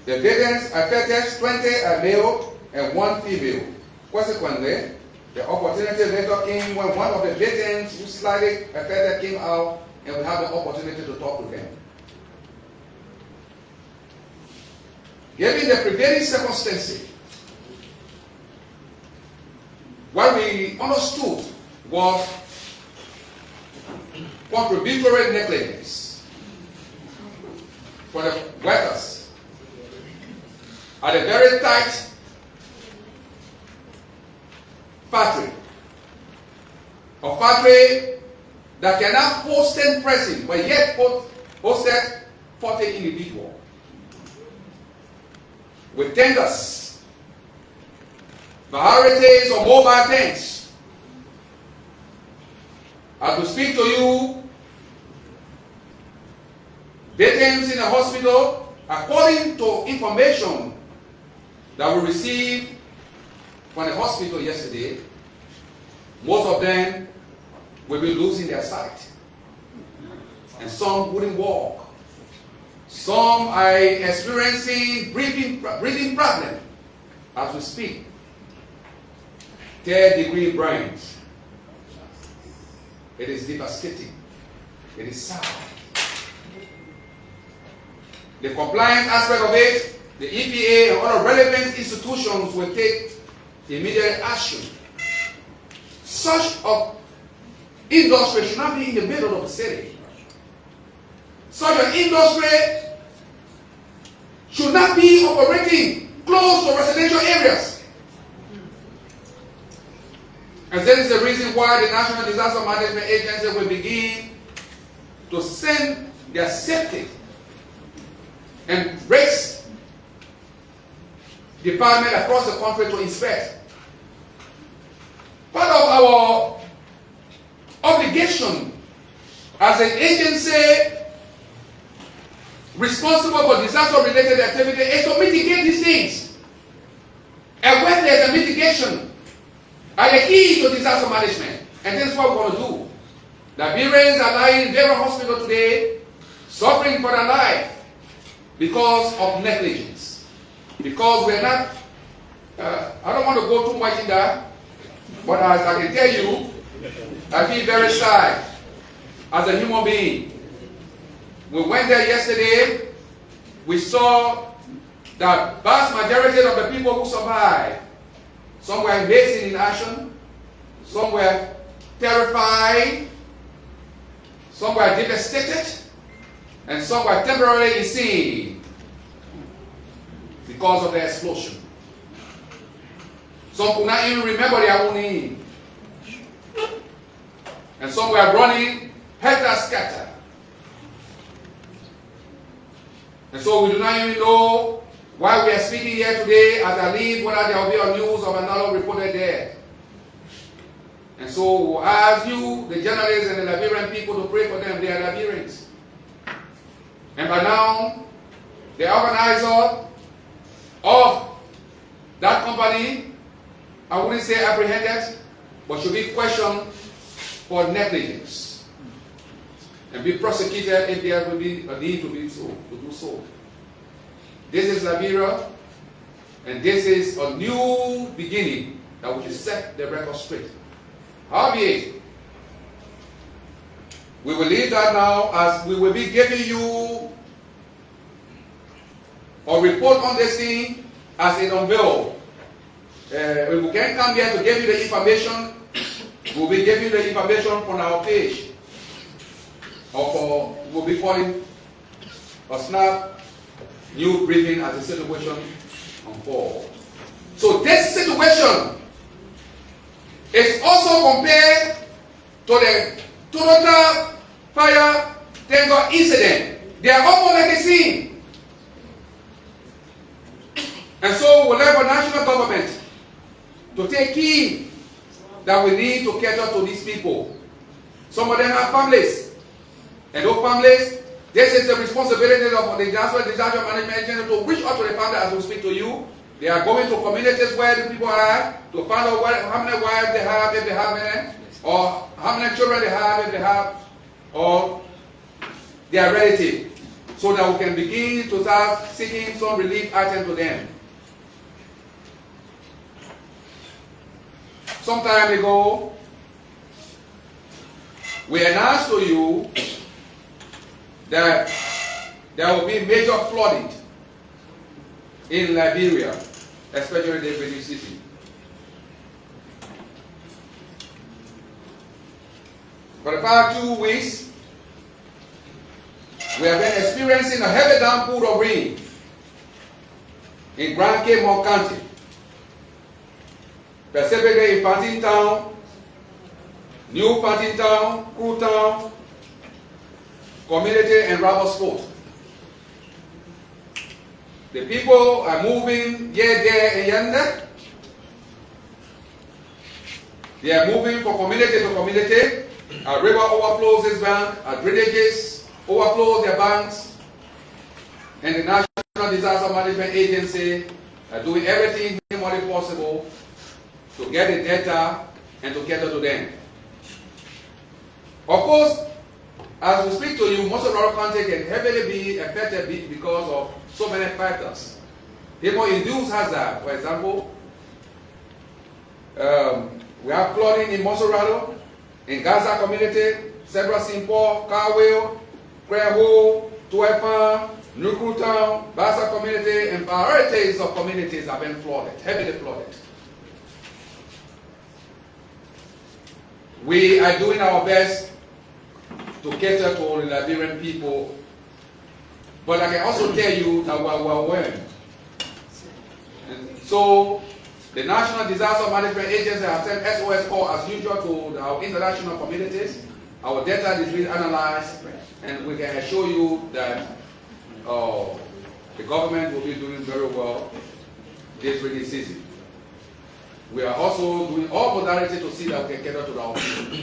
the victims affected 20 are male and 1 female. Consequently, the opportunity later came when one of the victims who slightly affected came out and we had the opportunity to talk to them. Given the prevailing circumstances, what we understood was contributory negligence for the workers at a very tight factory. A factory that cannot host 10 persons, but yet hosted 40 individuals. With tenders, varieties of mobile tanks. As we speak to you, victims in the hospital, according to information that we received from the hospital yesterday, most of them will be losing their sight. And some wouldn't walk. Some are experiencing breathing problems as we speak. 3rd-degree burns. It is devastating. It is sad. The compliance aspect of it, the EPA and other relevant institutions will take immediate action. Such an industry should not be in the middle of the city. Such an industry should not be operating close to residential areas. And that is the reason why the National Disaster Management Agency will begin to send their safety and risk department across the country to inspect. Part of our obligation as an agency responsible for disaster-related activity is to mitigate these things. And when there's a mitigation, are the key to disaster management. And this is what we're going to do. The Liberians are lying in their hospital today, suffering for their life because of negligence. Because we're not, I don't want to go too much in that, but as I can tell you, I feel very sad as a human being. We went there yesterday, we saw the vast majority of the people who survived. Some were amazing in action, some were terrified, some were devastated, and some were temporarily insane because of the explosion. Some could not even remember their own name. And some were running helter-skelter. And so we do not even know why we are speaking here today as I leave, whether there will be a news of another reported death. And so we'll ask you, the journalists and the Liberian people, to pray for them. They are Liberians. And by now, the organizer of that company, I wouldn't say apprehended, but should be questioned for negligence and be prosecuted if there will be a need to do so. This is Liberia, and this is a new beginning that we should set the record straight. Howbeit, we will leave that now, as we will be giving you a report on this thing as it unveiled. We can't come here to give you the information. We'll be giving you the information from our page. Or we'll be calling a snap new briefing as the situation unfolds. So this situation is also compared to the Toronto fire tanker incident. They are almost like the same. And so we'll have a national government to take heed that we need to cater to these people. Some of them have families. And those families, this is the responsibility of the disaster management agency to reach out to the family as we speak to you. They are going to communities where the people are to find out how many wives they have, if they have many, or how many children they have, if they have, or their relative, so that we can begin to start seeking some relief item to them. Some time ago, we announced to you that there will be major flooding in Liberia, especially the British city. For the past 2 weeks, we have been experiencing a heavy downpour of rain in Grand Cape County, specifically in Pantin Town, New Pantin Town, Crew Town, Community, and Roberts Fort. The people are moving here, there, and yonder. They are moving from community to community. A river overflows this bank, drainages overflow their banks, and the National Disaster Management Agency are doing everything humanly possible to get the data and to cater to them. Of course, as we speak to you, most of our country can heavily be affected because of so many factors. People-induced hazard, for example, we have flooding in Monserrado, in Gaza community, several Simpo, Carwell, Creho, Tuefa, Nukru Town, Bassa community, and varieties of communities have been flooded, heavily flooded. We are doing our best to cater to the Liberian people, but I can also tell you that we are overwhelmed. And so, the National Disaster Management Agency has sent SOS call as usual to our international communities. Our data is being analyzed, and we can assure you that the government will be doing very well this rainy season. We are also doing all modalities to see that we can cater to our people.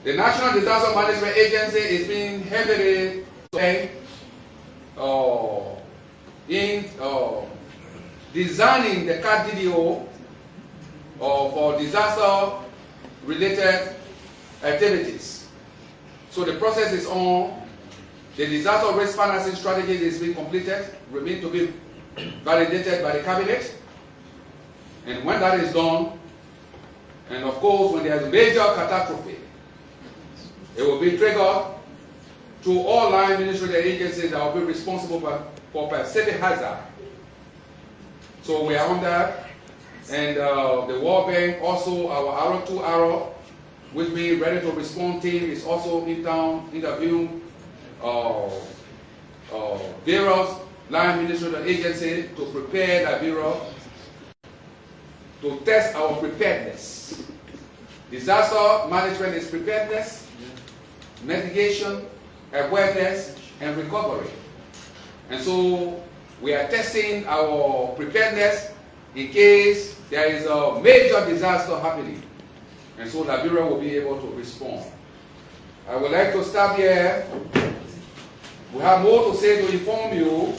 The National Disaster Management Agency is being heavily in designing the CAT DDO for disaster-related activities. So the process is on. The disaster risk financing strategy is being completed, remain to be validated by the cabinet. And when that is done, and of course when there is a major catastrophe, it will be triggered to all line ministerial agencies that will be responsible for Pacific hazard. So we are on that, and the World Bank, also our Arrow 2 Arrow, which means ready to respond team, is also in town interviewing various line ministerial agencies to prepare Liberia to test our preparedness. Disaster management is preparedness, mitigation, awareness, and recovery. And so we are testing our preparedness in case there is a major disaster happening. And so Liberia will be able to respond. I would like to stop here. We have more to say to inform you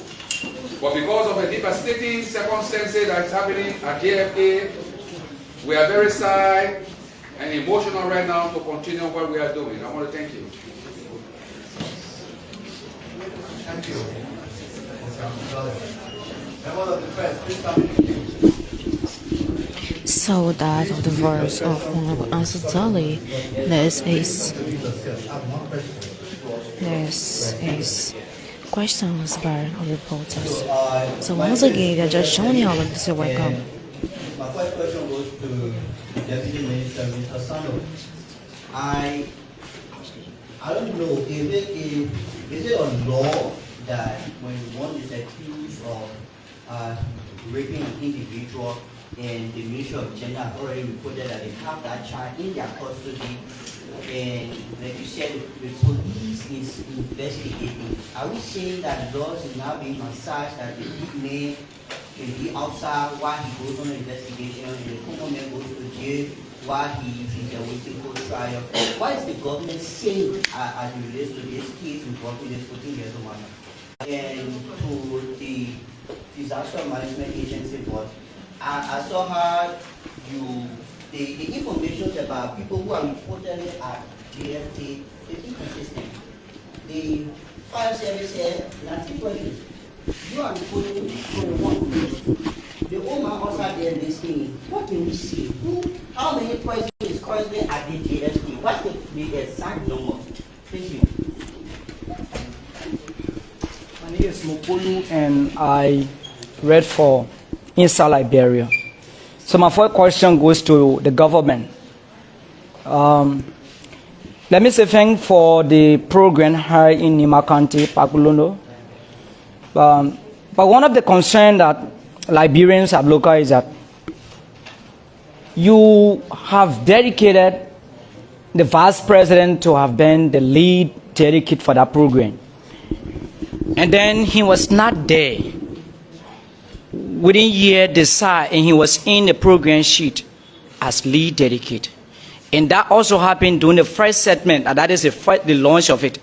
But because of the devastating circumstances that is happening at JFK, we are very sad and emotional right now to continue what we are doing. I want to thank you. Thank you. Members of the press, please come in. So that of the verse of Honorable Ansadali, this is questions by our reporters. So once again, they're just showing you all of this welcome. My first question goes to Deputy Minister Mr. Sano. I don't know, is it a law that when one is accused of raping an individual and the Ministry of Gender has already reported that they have that child in their custody, and like you said, the police is investigating, are we saying that laws is now being massaged that the big man can be outside while he goes on an investigation and the common man goes to jail while he is waiting for trial? What is the government saying as it relates to this case involving this 14-year-old man? And to the Disaster Management Agency board, I saw how the information about people who are reportedly at GFT is inconsistent. The fire service said 90 questions. You are reporting 21. The old man outside there listening. What can we see? How many questions is currently at the GFT? What's the exact number? Thank you. My name is Mopolu and I read for inside Liberia. So my first question goes to the government. Let me say thank for the program here in Nima County, Pakulondo. But one of the concerns that Liberians have local is that you have dedicated the vice president to have been the lead delegate for that program. And then he was not there. Within a year, decide, and he was in the program sheet as lead delegate. And that also happened during the first segment, and that is the launch of it.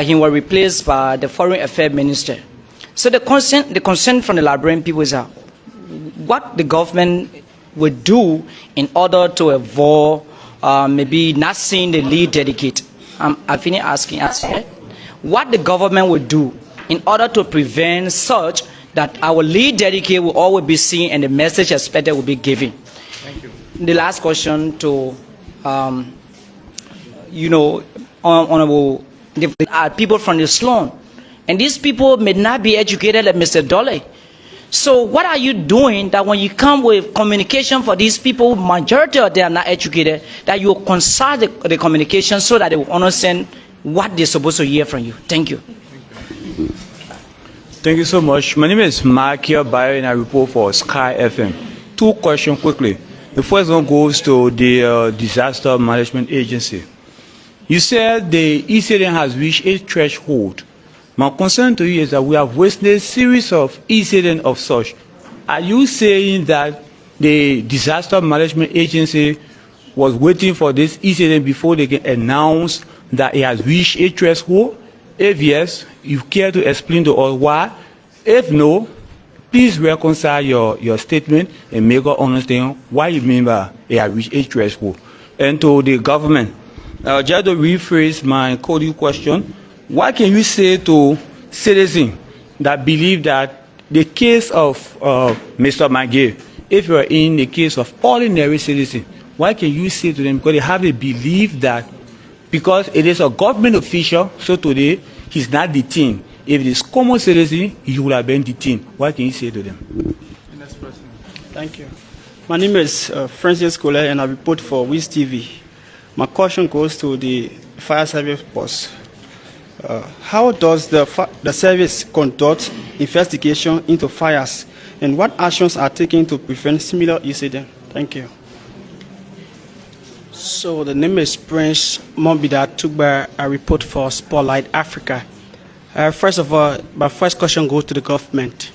He was replaced by the Foreign Affairs Minister. So the concern from the Liberian people is what the government would do in order to avoid maybe not seeing the lead delegate. I finished asking what the government would do in order to prevent such that our lead delegate will always be seen and the message expected will be given. Thank you. The last question to, honorable, people from the slum. And these people may not be educated like Mr. Dolly. So what are you doing that when you come with communication for these people, majority of them are not educated, that you consult the communication so that they will understand what they're supposed to hear from you? Thank you. Thank you so much. My name is Markia Bayo and I report for Sky FM. Two questions quickly. The first one goes to the Disaster Management Agency. You said the incident has reached a threshold. My concern to you is that we have witnessed a series of incidents of such. Are you saying that the Disaster Management Agency was waiting for this incident before they can announce that it has reached a threshold? If yes, you care to explain to us why? If no, please reconcile your statement and make us understand why you mean by it has reached a threshold. And to the government, just to rephrase my coding question, what can you say to citizens that believe that the case of Mr. Maggie, if you are in the case of ordinary citizens, what can you say to them? Because they have a belief that because it is a government official, so today he's not detained. If it is common citizen, he would have been detained. What can you say to them? Thank you. My name is Francis Kole and I report for Wiz TV. My question goes to the fire service boss. How does the service conduct investigation into fires and what actions are taken to prevent similar incidents? Thank you. So the name is Prince Mombida Tugba. I report for Spotlight Africa. First of all, my first question goes to the government,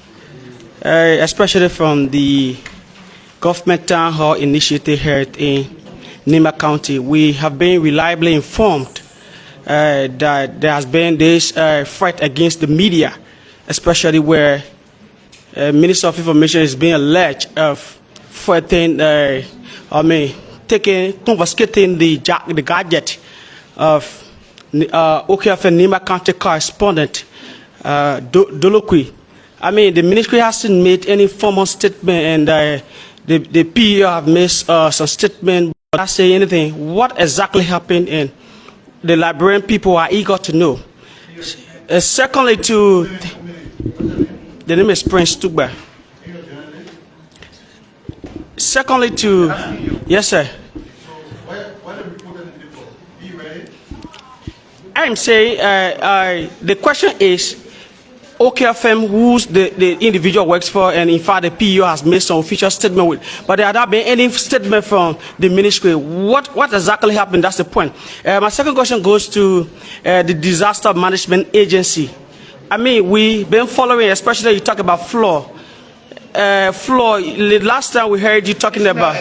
especially from the government town hall initiative here in Nima County. We have been reliably informed that there has been this fight against the media especially where Minister of Information is being alleged of confiscating the gadget of OKFN Nima County correspondent Dolokwi. I mean, the ministry hasn't made any formal statement, and the PEO have made some statement, but not say anything. What exactly happened? And the Liberian people are eager to know. Secondly, the name is Prince Tugba. Secondly, yes, sir. I'm saying the question is, OKFM, who's the individual works for, and in fact the PEO has made some official statement with, but there has not been any statement from the ministry. What exactly happened? That's the point. My second question goes to the Disaster Management Agency. I mean, we've been following, especially you talk about floor. The last time we heard you talking about...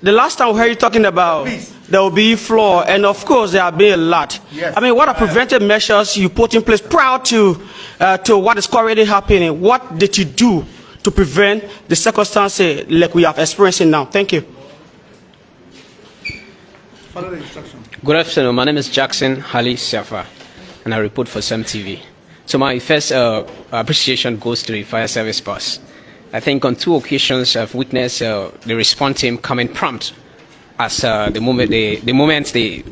The last time we heard you talking about there will be floor, and of course there have been a lot. Yes. I mean, what are preventive measures you put in place prior to what is currently happening? What did you do to prevent the circumstances like we have experiencing now? Thank you. Follow the instruction. Good afternoon. My name is Jackson Hali Siafa, and I report for SEM TV. So my first appreciation goes to the fire service boss. I think on 2 occasions I've witnessed the response team coming prompt as the moment the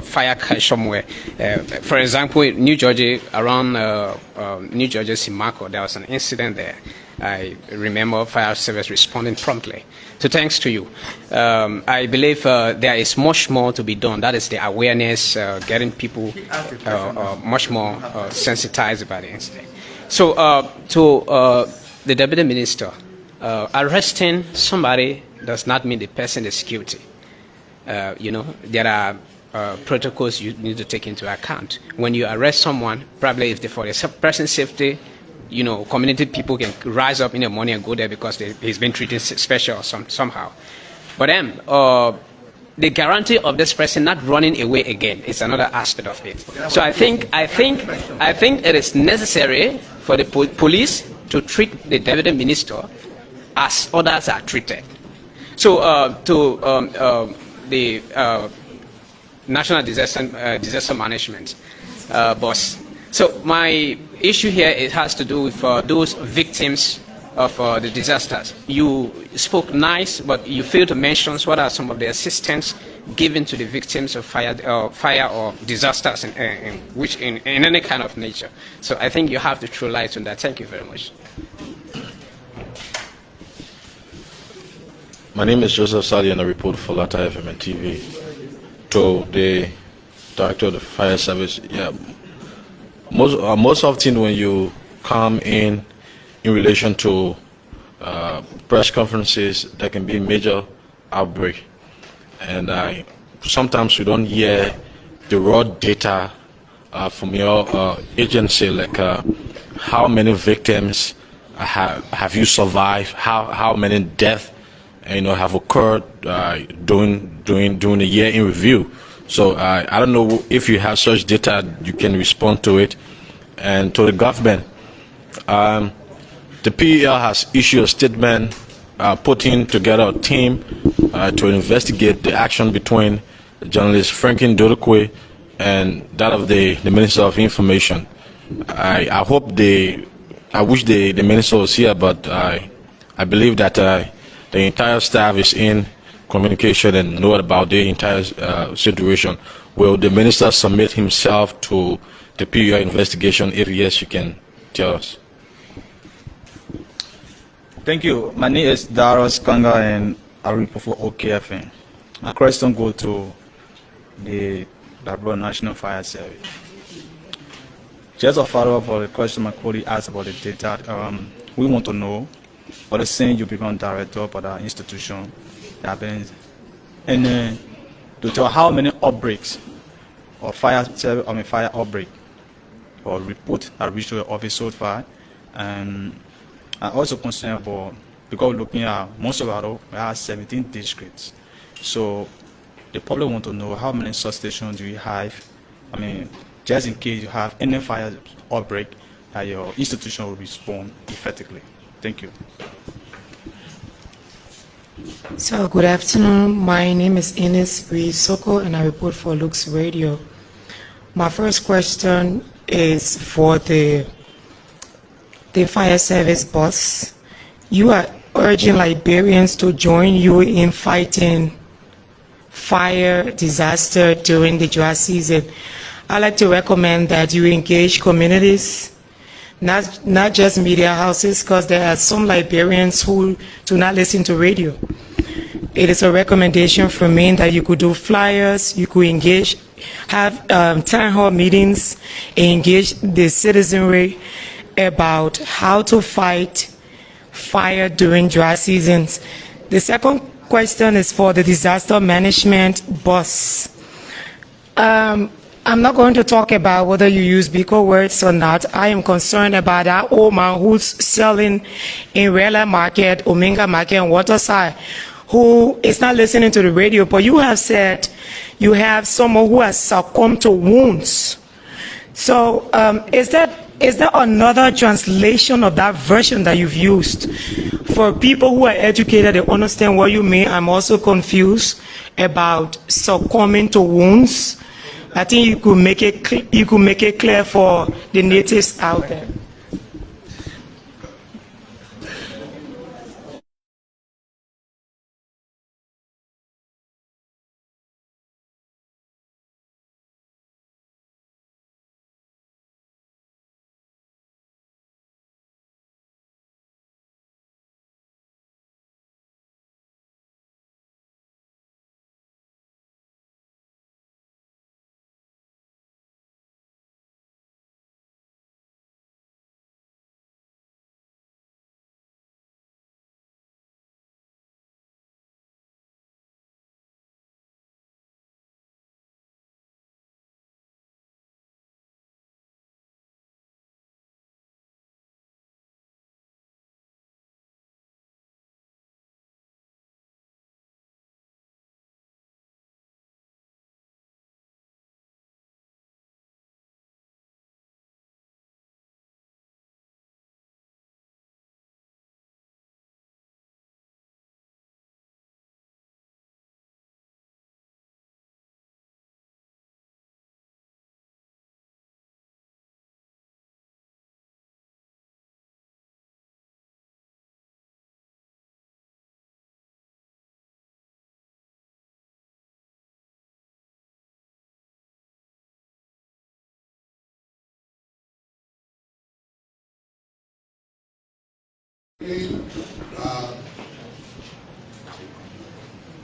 fire catch somewhere. For example, in New Jersey, around New Jersey, Simako, there was an incident there. I remember fire service responding promptly. So thanks to you. I believe there is much more to be done. That is the awareness, getting people much more sensitized about the incident. So the Deputy Minister, arresting somebody does not mean the person is guilty. There are protocols you need to take into account. When you arrest someone, probably if for the person's safety, community people can rise up in the morning and go there because he's been treated special somehow. But the guarantee of this person not running away again is another aspect of it. So I think it is necessary for the police to treat the Deputy Minister as others are treated. So the National Disaster Management boss. So my issue here, it has to do with those victims of the disasters. You spoke nice, but you failed to mention what are some of the assistance given to the victims of fire or disasters in any kind of nature. So I think you have to throw light on that. Thank you very much. My name is Joseph Sali, and I report for Lata FM and TV. To the Director of the Fire Service, yeah. Most often when you come in relation to press conferences, there can be major outbreak, and sometimes we don't hear the raw data from your agency, like how many victims have you survived, how many deaths have occurred during the year in review. So I don't know if you have such data, you can respond to it. And to the government, the PEL has issued a statement putting together a team to investigate the action between journalist Franklin Dodokwe and that of the Minister of Information. I wish the Minister was here, but I believe that the entire staff is in communication and know about the entire situation. Will the Minister submit himself to the PEL investigation? If yes, you can tell us. Thank you. My name is Darius Kangar, and I report for OKFN. My question goes to the Liberia National Fire Service. Just a follow-up for the question my colleague asked about the data. We want to know, for the same you become director for the institution, and to tell how many outbreaks or fire outbreak or report that reached your office so far. And I'm also concerned about, because looking at most of our, we have 17 districts. So the public want to know how many substations do we have, just in case you have any fire outbreak, that your institution will respond effectively. Thank you. So, good afternoon. My name is Ines Soko, and I report for Lux Radio. My first question is for the fire service boss. You are urging Liberians to join you in fighting fire disaster during the dry season. I'd like to recommend that you engage communities, not just media houses, because there are some Liberians who do not listen to radio. It is a recommendation from me that you could do flyers, you could engage, have town hall meetings, engage the citizenry about how to fight fire during dry seasons. The second question is for the disaster management boss. I'm not going to talk about whether you use bigger words or not. I am concerned about that old man who's selling in Rela Market, Ominga Market, and Waterside, who is not listening to the radio. But you have said you have someone who has succumbed to wounds. So is there another translation of that version that you've used? For people who are educated, they understand what you mean. I'm also confused about succumbing to wounds. I think you could make it clear for the natives out there.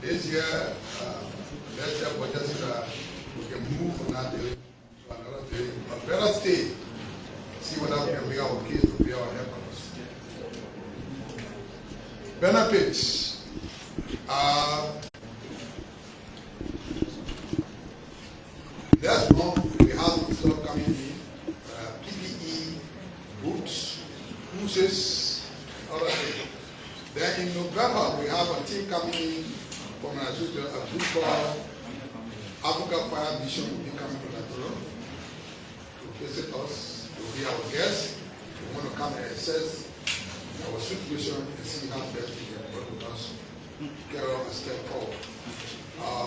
This year, let's say we can move from that day to another day, but better stay, see what we can make our kids to be our helpers. Benefits. Last month, we had stuff coming in, PPE, boots, cruises, other things. Then in November, we have a team coming in from a group called Africa Fire Mission will be coming to Nigeria to visit us, to be our guests. We want to come and assess our situation and see how best we can work with us, carry on a step forward.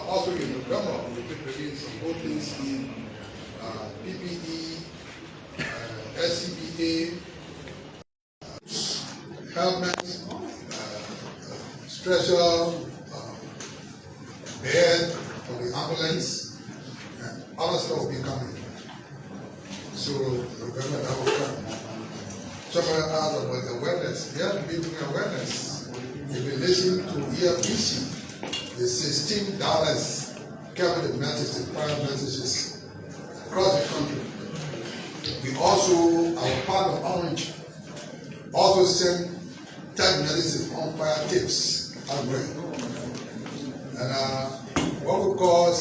Also in November, we will be bringing some more things in PPE, SCBA, helmets, stretcher, bed for the ambulance, and other stuff will be coming. So remember that will come. Somebody asked about awareness. We have to be doing awareness. If you listen to EFBC, the $16 carry the messages, the private messages across the country. We also, our partner Orange, also send tag messages on fire tips as well. And what we call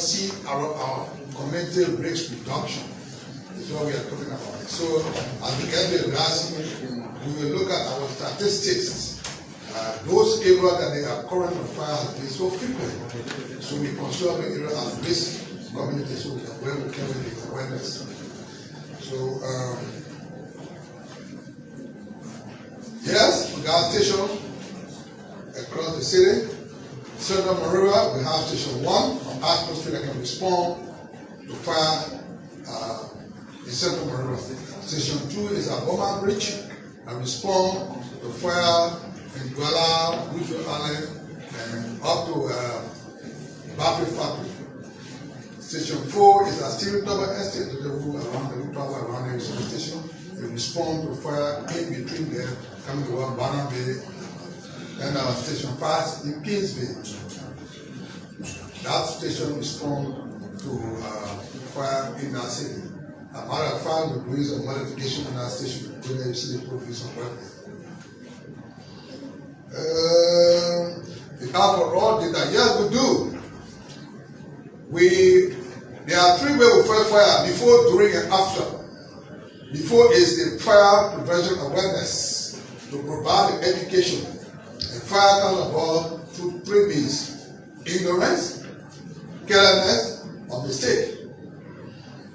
our community risk reduction is what we are talking about. So at the end of last year, we will look at our statistics. Those areas that they are current on fire have been so frequent. So we consider the area as risk community, so we can carry the awareness So, yes, we got station across the city. Central Monrovia, we have station 1 from Ashford Street that can respond to fire in Central Monrovia. Station 2 is at Bowman Bridge and respond to fire in Douala, Bujo Island, and up to Battery Factory. Station 4 is at Stephen Double Estate, to the route around the station. They respond to fire in between there, coming to Banana Bay. Then Station 5 in Kings Bay. That station responds to fire in that city. As a matter of fact, we're doing some modification in that station to the city produce some work. The for raw data, yes, we do. There are 3 ways we fight fire: before, during, and after. Before is the fire prevention awareness, to provide the education. And fire comes about through 3 means: ignorance, carelessness, or mistake.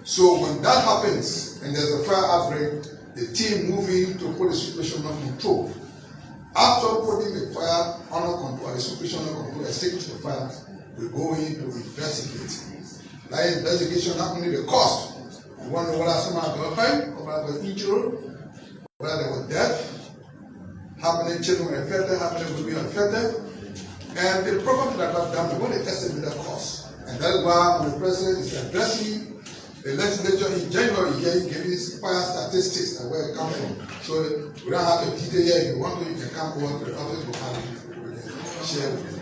So when that happens and there's a fire outbreak, the team move in to put the situation under control. After putting the fire under control, the situation under control, extinguish the fire, we go in to investigate. That investigation not only the cost. We want to know whether someone got hurt, or whether was injured, whether there was death, how many children were affected, how many will be affected, and the property that got damaged, what the estimated cost. And that is why when the president is addressing the legislature in January, here he gave his fire statistics and where it comes from. So we don't have the detail here. If you want to, you can come over to the office, we'll have it, share with you.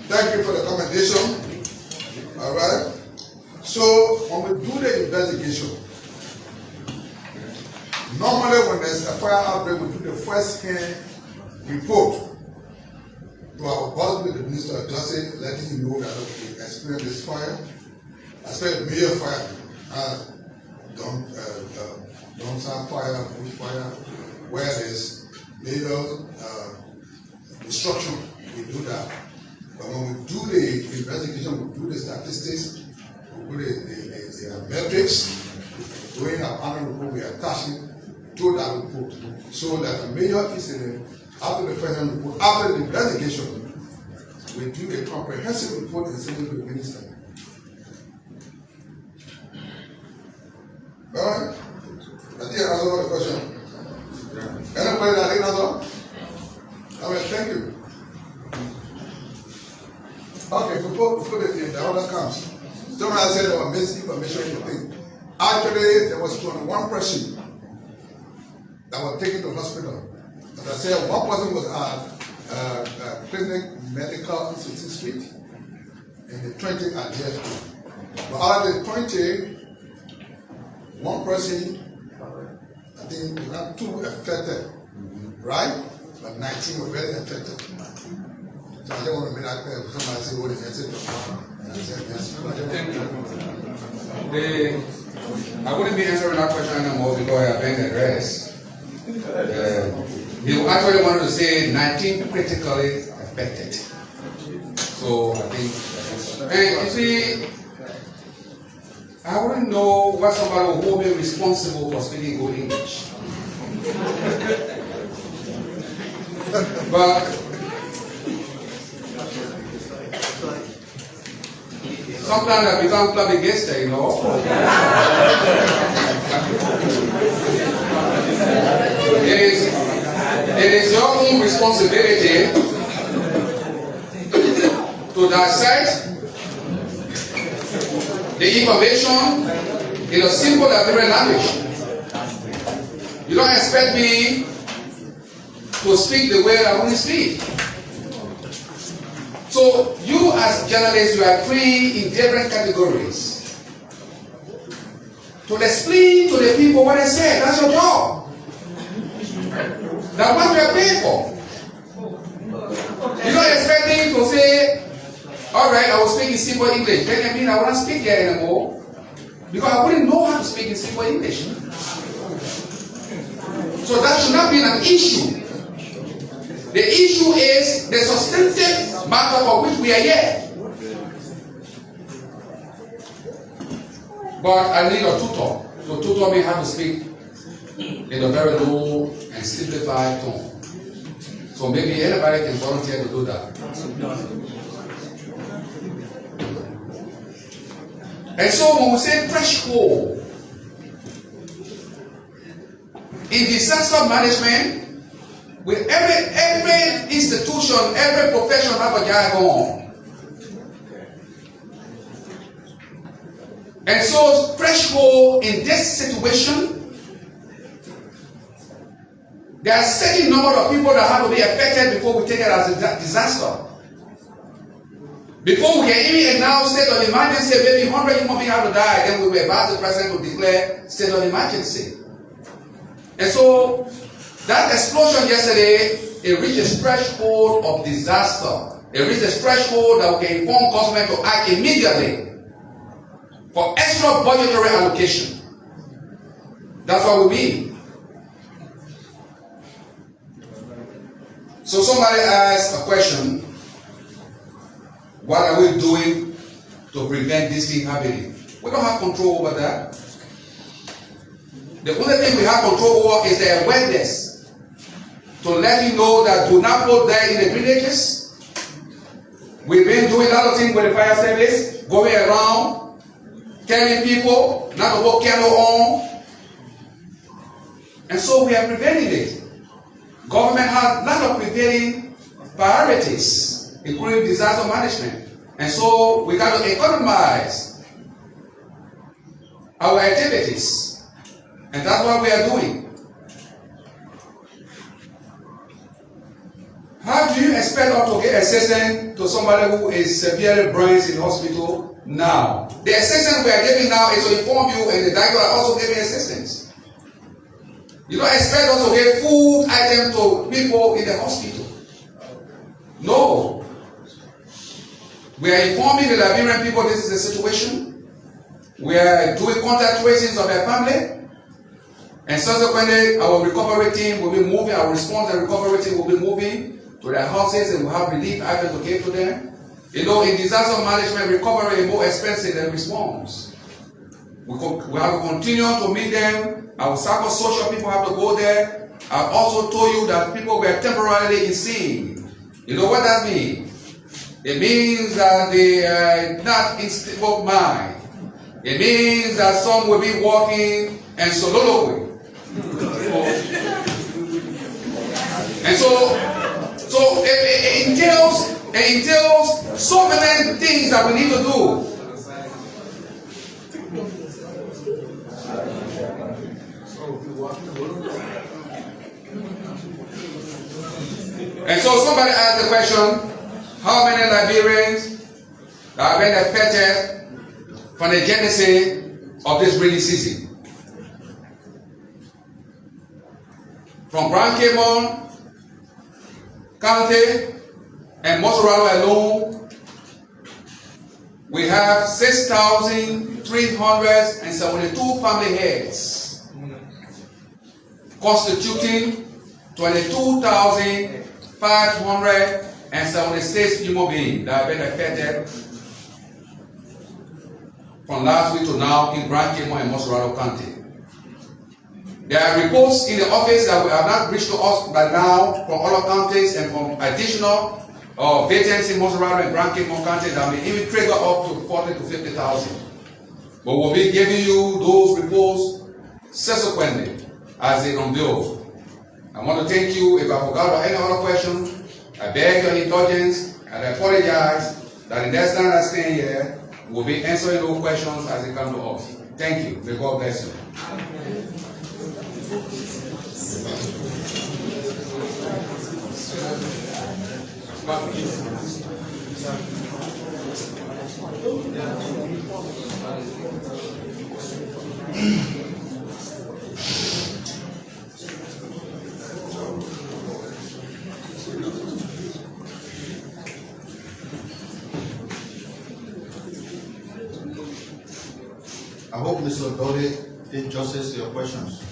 Thank you for the commendation. All right. So when we do the investigation, normally when there's a fire outbreak, we do the first-hand report to our boss with the Minister of Justice, letting him know that we experienced this fire, especially major fire, Domside fire, bush fire, where there's major destruction, we do that. But when we do the investigation, we do the statistics, we do the metrics, doing our annual report, we attach it to that report, so that the major incident, after the first report, after the investigation, we do a comprehensive report and send it to the minister. All right? I think I answered the question. Anybody that didn't answer? I mean, thank you. Okay, before the order comes, someone has said there was misinformation in the thing. Actually, there was 21 person that were taken to hospital. As I said, one person was at Clinic Medical Institute Street, and the 20 at DFP. But out of the 20, one person, I think we had 2 affected, right? But 19 were very affected. So I don't want to make that clear. Somebody say, what is it? I wouldn't be answering that question anymore because I have been addressed. You actually wanted to say 19 critically affected. So I think, and you see, I wouldn't know what somebody will hold me responsible for speaking good English. But sometimes I become flabbergasted, you know. It is your own responsibility to dissect the information in a simple and clear language. You don't expect me to speak the way I want to speak. So you as journalists, you are trained in different categories to explain to the people what I said. That's your job. That's what you are paid for. You don't expect me to say, all right, I will speak in simple English. That means I won't speak here anymore because I wouldn't know how to speak in simple English. So that should not be an issue. The issue is the substantive matter for which we are here. But I need a tutor. So tutor me how to speak in a very low and simplified tone. So maybe anybody can volunteer to do that. And so when we say threshold, in disaster management, with every institution, every profession have a jargon. And so threshold in this situation, there are a certain number of people that have to be affected before we take it as a disaster. Before we can even announce state of emergency, maybe 100 human beings have to die, then we were about the president to declare state of emergency. And so that explosion yesterday, it reached a threshold of disaster. It reached a threshold that we can inform government to act immediately for extra budgetary allocation. That's what we mean. So somebody asked a question, what are we doing to prevent this thing happening? We don't have control over that. The only thing we have control over is the awareness to let you know that do not put there in the villages. We've been doing a lot of things with the fire service, going around, telling people not to put candle on. And so we are preventing it. Government has a lot of prevailing priorities, including disaster management. And so we got to economize our activities. And that's what we are doing. How do you expect us to get assistance to somebody who is severely burned in hospital now? The assistance we are giving now is to inform you, and the doctor are also giving assistance. You don't expect us to give food items to people in the hospital. No. We are informing the Liberian people this is the situation. We are doing contact tracings of their family. And subsequently, our recovery team will be moving, our response and recovery team will be moving to their houses, and we'll have relief items to give to them. You know, in disaster management, recovery is more expensive than response. We have to continue to meet them. Our psychosocial people have to go there. I've also told you that people were temporarily insane. You know what that means? It means that they are not in stable mind. It means that some will be walking and soliloquy. And so it entails so many things that we need to do. And so somebody asked the question, how many Liberians have been affected from the genesis of this rainy season? From Grand Caymon County and Motorado alone, we have 6,372 family heads, constituting 22,576 human beings that have been affected from last week to now in Grand Caymon and Motorado County. There are reports in the office that have not reached to us by now from other counties and from additional veterans in Motorado and Grand Caymon County that may even trigger up to 40 to 50,000. But we'll be giving you those reports subsequently as they unveil. I want to thank you. If I forgot about any other question, I beg your indulgence and I apologize that the next time I stand here, we'll be answering those questions as they come to us. Thank you. May God bless you. I hope Mr. Dode did justice to your questions.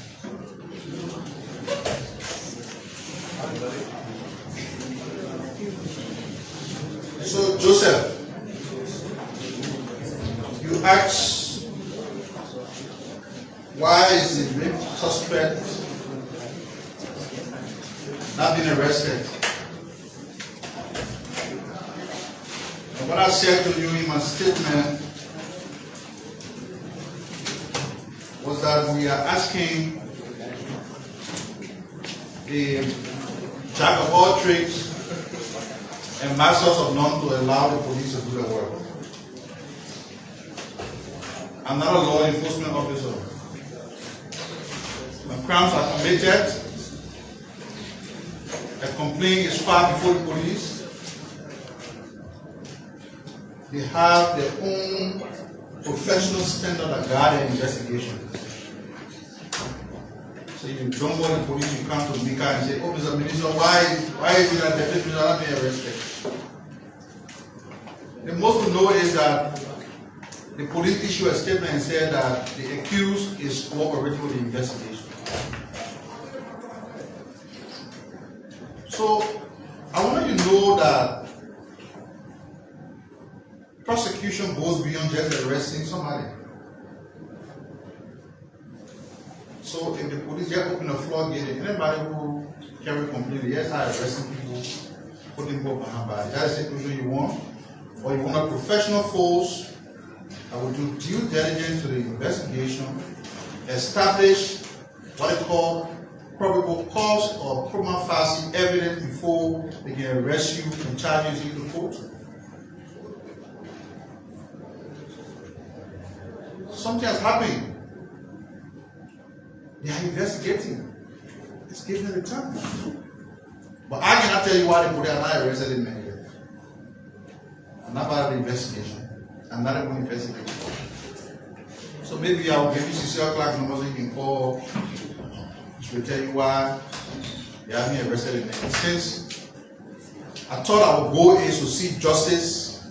So, Joseph, you asked why is the rape suspect not being arrested? And what I said to you in my statement was that we are asking the jack of all trades and masters of none to allow the police to do their work. I'm not a law enforcement officer. When crimes are committed, a complaint is filed before the police. They have their own professional standard that guide their investigation. So you don't want the police, you come to MICAT and say, oh, Mr. Minister, why is it that the people are not being arrested? The most we know is that the police issued a statement and said that the accused is cooperating with the investigation. So I want you to know that prosecution goes beyond just arresting somebody. So if the police just open a floodgate, anybody who carry complaint, yes, I arresting people, putting people behind bars. That's the situation you want, or you want a professional force that will do due diligence to the investigation, establish what they call probable cause or prima facie evidence before they can arrest you and charge you to the court. Something has happened. They are investigating. It's giving them the time. But I cannot tell you why the police are not arrested in Nigeria. I'm not part of the investigation. I'm not even investigating. So maybe I'll give you 6 o'clock number so you can call. She will tell you why they have me arrested in Nigeria. Since I thought our goal is to see justice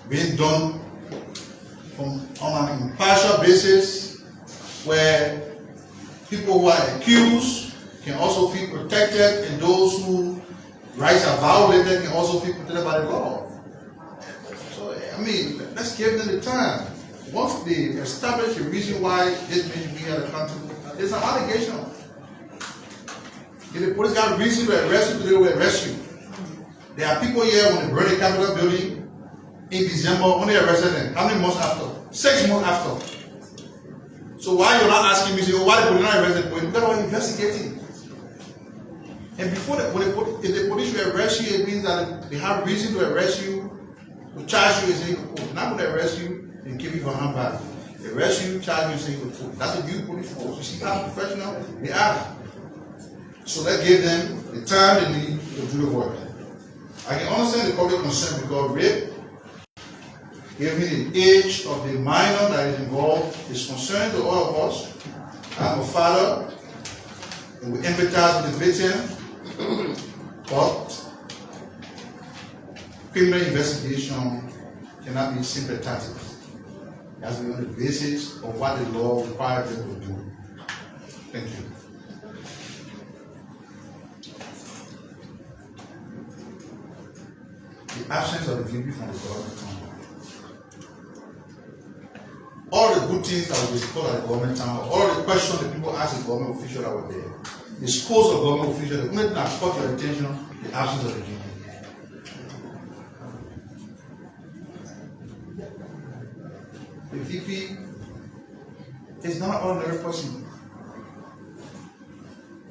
being done on an impartial basis where people who are accused can also feel protected and those whose rights are violated can also feel protected by the law. So, I mean, let's give them the time. Once they establish a reason why this may be held accountable, there's an allegation. If the police got reason to arrest you, they will arrest you. There are people here when they burn the Capitol building in December, when they arrested them. How many months after? 6 months after. So why you're not asking me, say, oh, why the police not arrested the police? Because we're investigating. And before if the police will arrest you, it means that they have reason to arrest you, to charge you and say, oh, they're not going to arrest you and keep you for handbag. They arrest you, charge you and say, oh, that's a new police force. You see how professional they are. So let's give them the time they need to do the work. I can understand the public concern because rape, given the age of the minor that is involved, is concerning to all of us. I'm a father, and we empathize with the victim, but criminal investigation cannot be sympathetic. It has to be on the basis of what the law requires them to do. Thank you. The absence of the VP from the government. All the good things that were discussed at the government town, all the questions that people asked the government officials that were there, the scores of government officials, the government that caught your attention, the absence of the VP. The VP is not an ordinary person.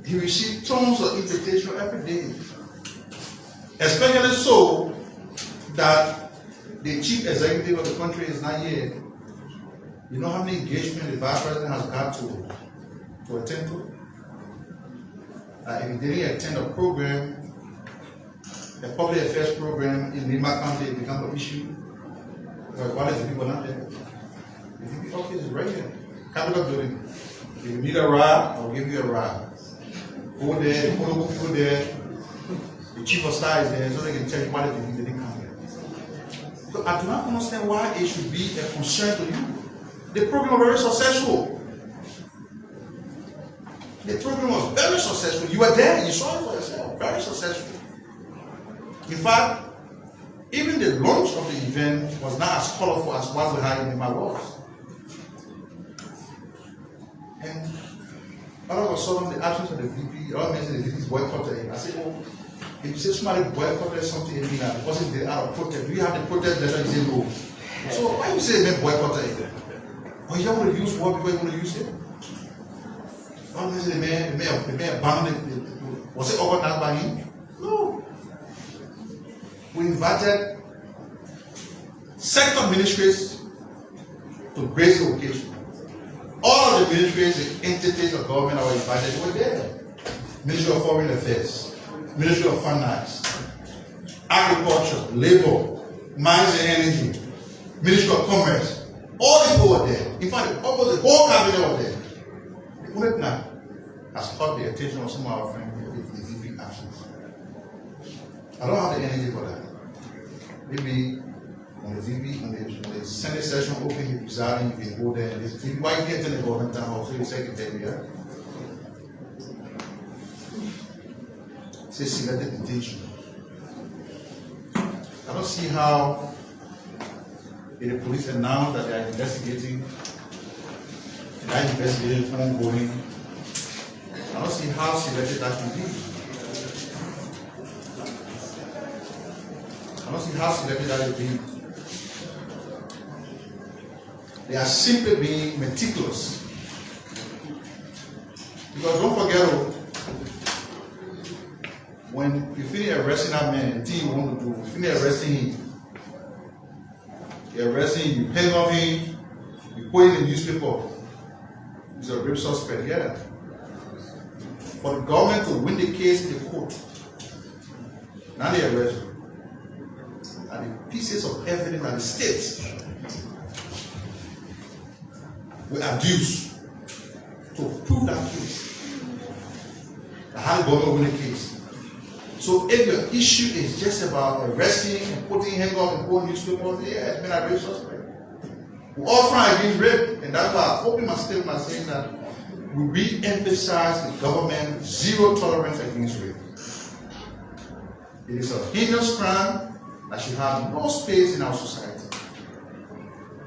He received tons of invitations every day, especially so that the chief executive of the country is not here. You know how many engagements the vice president has got to attend to? If he didn't attend a program, a public affairs program in Lima County, it becomes an issue. Why is the people not there? The VP office is right here. Capitol building. If you need a ride, I'll give you a ride. Go there, go there. The chief of staff is there so they can tell you why the VP didn't come here. So I do not understand why it should be a concern to you. The program was very successful. The program was very successful. You were there, you saw it for yourself. Very successful. In fact, even the launch of the event was not as colorful as what we had in my was. And all of a sudden, the absence of the VP, all mentioned the VP is boycotted. I said, oh, if you say somebody boycotted something in Mina, wasn't they out of protest? Do you have the protest letter? You say no. So why you say they boycotted? Or you don't want to use what before you want to use it? All mentioned the man abandoned it. Was it organized by him? No. We invited sector ministries to grace the occasion. All of the ministries and entities of government that were invited were there. Ministry of Foreign Affairs, Ministry of Finance, Agriculture, Labor, Mines and Energy, Ministry of Commerce. All the people were there. In fact, the whole cabinet were there. The Unit now has caught the attention of some of our friends with the VP absence. I don't have the energy for that. Maybe on the VP, on the Senate session open, you presiding, you can go there and listen. Why you get in the government town hall, so you secretary, yeah? Say selected detention. I don't see how if the police announced that they are investigating, and that investigation is ongoing. I don't see how selected that can be. I don't see how selected that will be. They are simply being meticulous. Because don't forget, when you finish arresting that man, the thing you want to do, you finish arresting him. You arrest him, you hang off him, you put it in the newspaper. He's a rape suspect, yeah. For the government to win the case in the court, now they arrest him. And the pieces of evidence that the state will abuse to prove that case. How the government win the case. So if your issue is just about arresting and putting him off and putting newspapers, yeah, it's been a rape suspect. We all fight against rape, and that's why I open my statement by saying that we re-emphasize the government zero tolerance against rape. It is a heinous crime that should have no space in our society,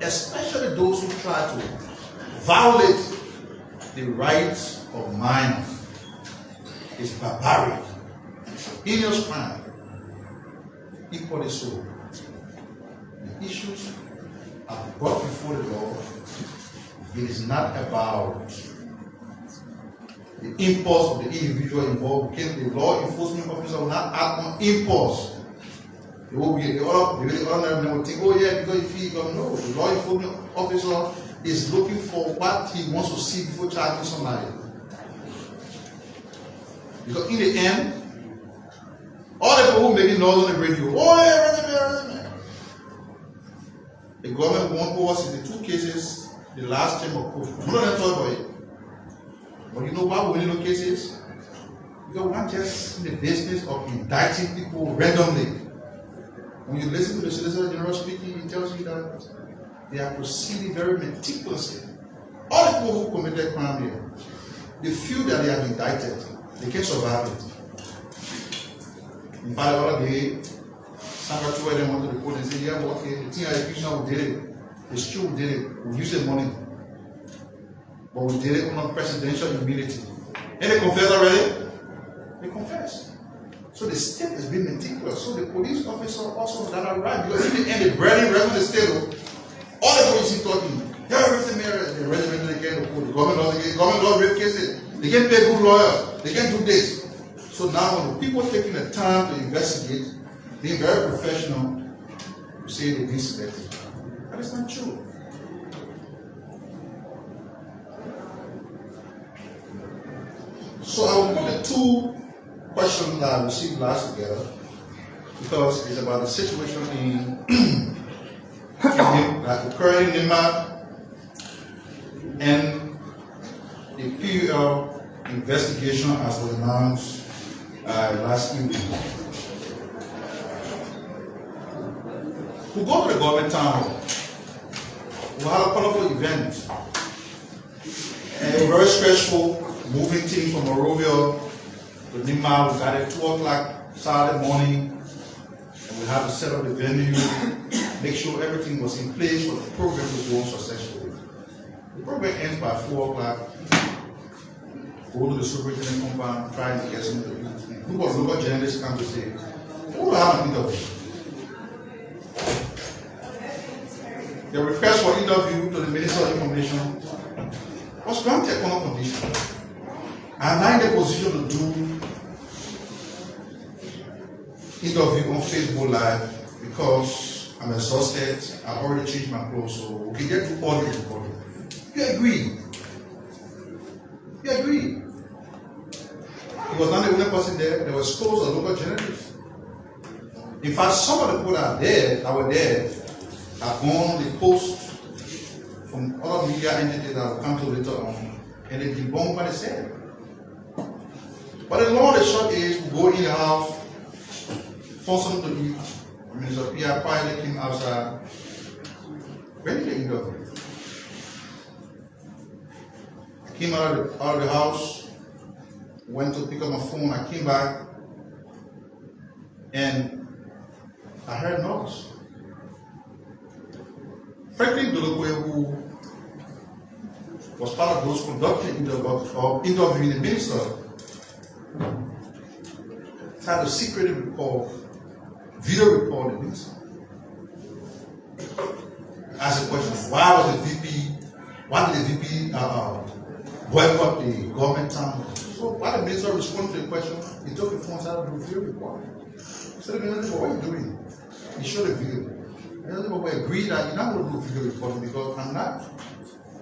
especially those who try to violate the rights of minors. It's barbaric. Heinous crime, equally so. The issues are brought before the law. It is not about the impulse of the individual involved. The law enforcement officer will not act on impulse. They will be the ordinary man will think, oh yeah, because if he don't know, the law enforcement officer is looking for what he wants to see before charging somebody. Because in the end, all the people who making noise on the radio, oh yeah, the government won't go us in the two cases, the last term of court. None of them talk about it. But you know why we winning those cases? Because we're not just in the business of indicting people randomly. When you listen to the Solicitor General speaking, he tells you that they are proceeding very meticulously. All the people who committed crime here, the few that they have indicted, they can survive it. In fact, the other day, Sandra two of them went to the court and said, yeah, okay, the thing I accused now, we did it. It's true, we did it. We used the money. But we did it on presidential immunity. And they confessed already? They confessed. So the state has been meticulous. So the police officer also got that right. Because in the end, they barely rest the state. All the police are talking. Yeah, arrest the mayor. The regiment again, the government does rape cases. They can't pay good lawyers. They can't do this. So now when the people taking the time to investigate, being very professional, you say they've been selected. That is not true. So I will put the two questions that I received last together because it's about the situation that occurred in Nima and the PUL investigation as was announced last evening. We go to the government town hall. We had a colorful event. And it was very stressful, moving things from Monrovia to Nima. We got at 2 o'clock Saturday morning. And we had to set up the venue, make sure everything was in place for the program to go successfully. The program ends by 4 o'clock. Go to the superintendent compound, try and get some of the people. A group of local journalists come to say, who will have an interview? The request for interview to the Minister of Information was granted on a condition. I'm not in the position to do interview on Facebook Live because I'm exhausted. I've already changed my clothes, so we can get to audio recording. You agree? You agree? He was not the only person there. There were scores of local journalists. In fact, some of the people that were there have gone the post from other media entities that will come to later on, and they've been bombed by the same. But the long and short is, we go in the house, force them to eat. Minister Pierre quietly came outside, ready to interview. I came out of the house, went to pick up my phone, I came back, and I heard noise. Franklin Dolokwe, who was part of those conducting interviewing the minister, had to secretly video record the minister. Ask a question: why was the VP? Why did the VP boycott the government town? So why the minister responded to the question? He took the phone out of the video recording. He said, "What are you doing?" He showed the video. And we agreed that you're not going to do video recording because I'm not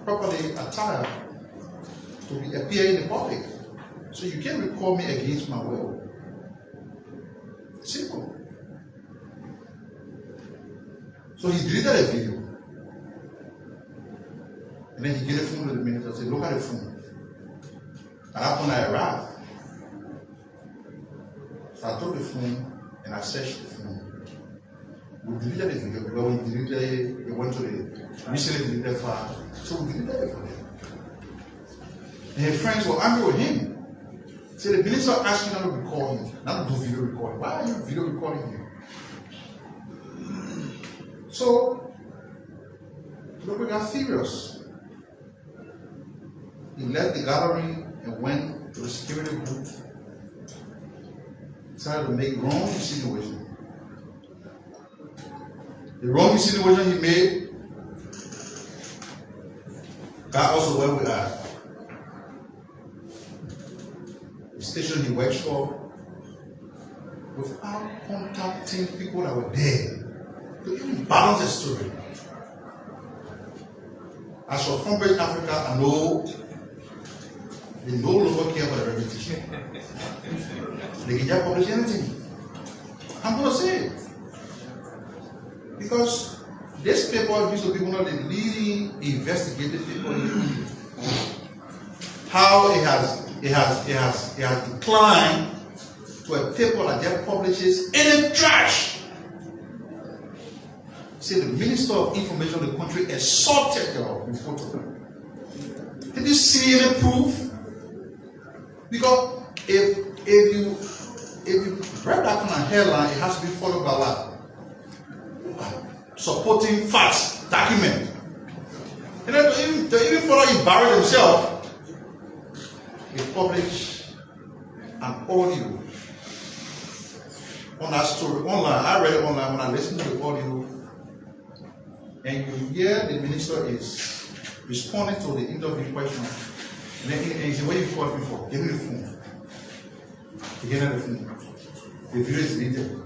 properly attired to appear in the public. So you can't record me against my will. Simple. So he deleted the video. And then he gave the phone to the minister and said, look at the phone. And that's when I arrived. So I took the phone and I searched the phone. We deleted the video because when we deleted it, it went to the recently deleted file. So we deleted it for him. And his friends were angry with him. So the minister asked you not to record him, not to do video recording. Why are you video recording him? So, look, we got furious. He left the gallery and went to the security booth. Decided to make wrong insinuation. The wrong insinuation he made got also where we are. The station he works for, without contacting people that were there to even balance the story. As for Front-Page Africa, I know they no longer care for the reputation. They can just publish anything. I'm going to say it. Because this paper used to be one of the leading investigative people in the country. How it has declined to a paper that just publishes any trash. See, the Minister of Information of the country assaulted the reporter. Did you see any proof? Because if you read that kind of headline, it has to be followed by what? Supporting facts, document. And then to even further embarrass themselves, they publish an audio on that story online. I read it online when I listened to the audio, and you hear the minister is responding to the interview question. And then he said, what you called me for? Give me the phone. He gave me the phone. The video is deleted.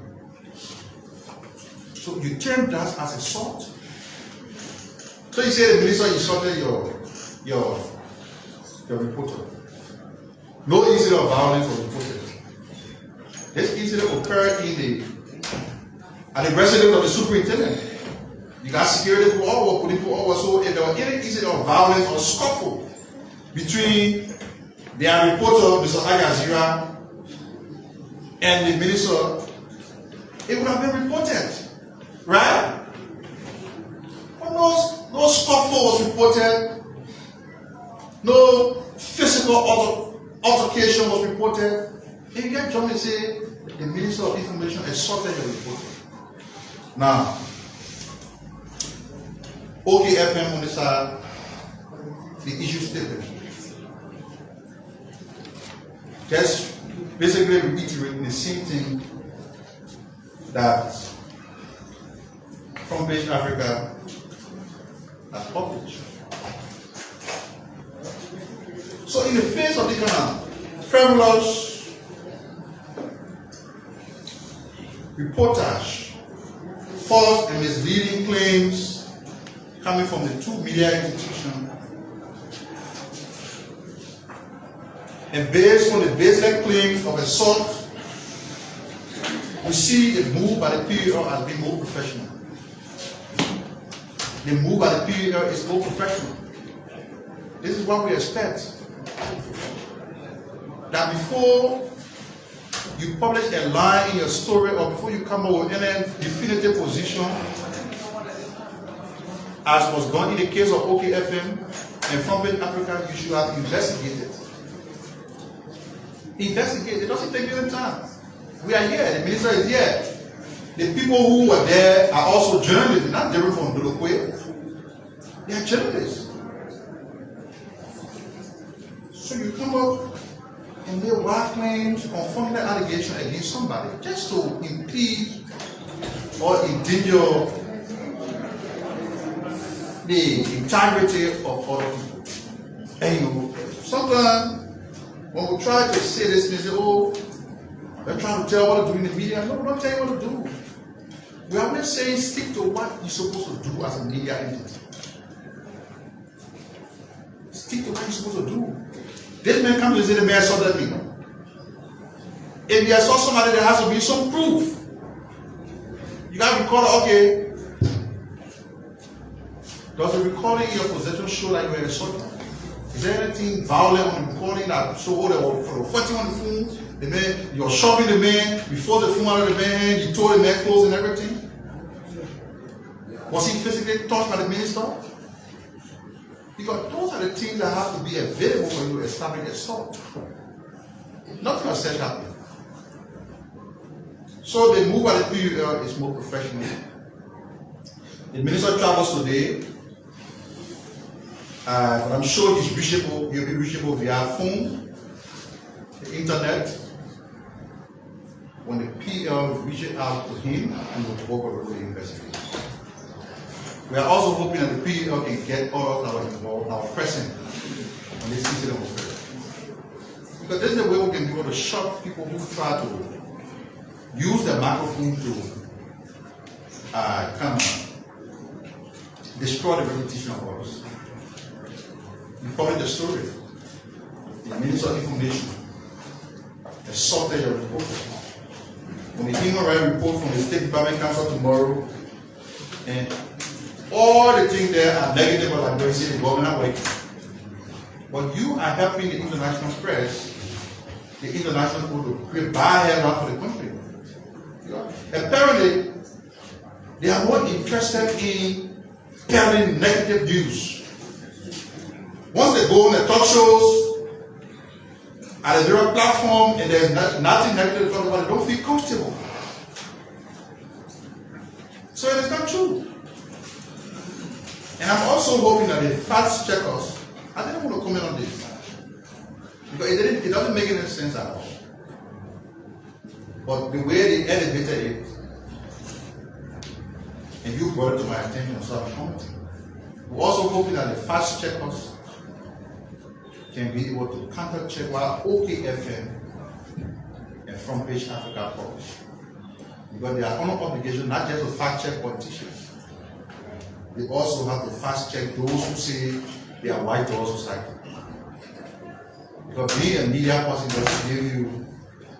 So you term that as assault. So you say the minister insulted your reporter. No incident of violence was reported. This incident occurred at the residence of the superintendent. You got security people all putting people over. So if there was any incident of violence or scuffle between their reporter, Mr. Al Jazeera, and the minister, it would have been reported. Right? But no scuffle was reported. No physical altercation was reported. And you get jumped and say the Minister of Information assaulted the reporter. Now, OKFM on the side, the issue statement. Just basically reiterating the same thing that Front Page Africa has published. So in the face of the kind of frivolous reportage, false and misleading claims coming from the two media institutions, and based on the baseless claims of assault, we see the move by the PUL as being more professional. The move by the PUL is more professional. This is what we expect. That before you publish a lie in your story or before you come up with any definitive position, as was done in the case of OKFM and Front Page Africa, you should have investigated. Investigate. It doesn't take you any time. We are here. The minister is here. The people who were there are also journalists, not different from Dolokwe. They are journalists. So you come up and make wild claims or fundamental allegations against somebody just to impede or endanger the integrity of other people. And sometimes when we try to say this, they say, oh, they're trying to tell what to do in the media. No, we're not telling you what to do. We are always saying stick to what you're supposed to do as a media entity. Stick to what you're supposed to do. This man comes and says the man saw that me. If you saw somebody, there has to be some proof. You got to record, okay. Does the recording in your possession show that you were assaulted? Is there anything violent on the recording that show that for the fighting on the phone, the man, you're shoving the man before the phone out of the man, you tore the man clothes and everything? Was he physically touched by the minister? Because those are the things that have to be available when you establish assault. Nothing has said that. So the move by the PUL is more professional. The minister travels today, but I'm sure he'll be reachable via phone, the internet. When the PL reaches out to him, and will work over the investigation. We are also hoping that the PL can get all of our involved, our present on this incident of prayer. Because this is the way we can be able to shut people who try to use the microphone to come destroy the reputation of others. You publish the story. The Minister of Information assaulted your report. When the human rights report from the State Department comes out tomorrow, and all the things there are negative or aggressive, the government working. But you are helping the international press, the international people to create bad headlines for the country. Apparently, they are more interested in telling negative news. Once they go on the talk shows, at a zero platform, and there's nothing negative to talk about, they don't feel comfortable. So it is not true. And I'm also hoping that the fact checkers, I didn't want to comment on this, because it doesn't make any sense at all. But the way they elevated it, and you brought it to my attention, so I'm commenting. We're also hoping that the fast checkers can be able to counter check what OKFM and Front Page Africa publish. Because they are under obligation not just to fact check politicians, they also have to fast check those who say they are white to our society. Because being a media person doesn't give you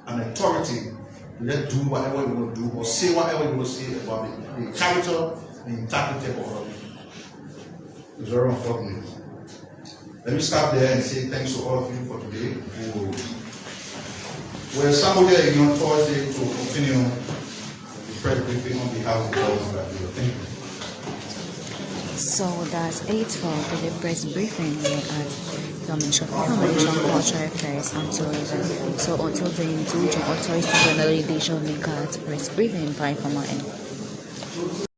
an authority to just do whatever you want to do or say whatever you want to say about the character and integrity of other people. It's very unfortunate. Let me stop there and say thanks to all of you for today. We're somewhere again on Thursday to continue the press briefing on behalf of the government. Thank you. So that's it for the press briefing here at the Ministry of Information, Cultural Affairs and Tourism. So until then, do join authorities to the edition of MICAT press briefing by Informer.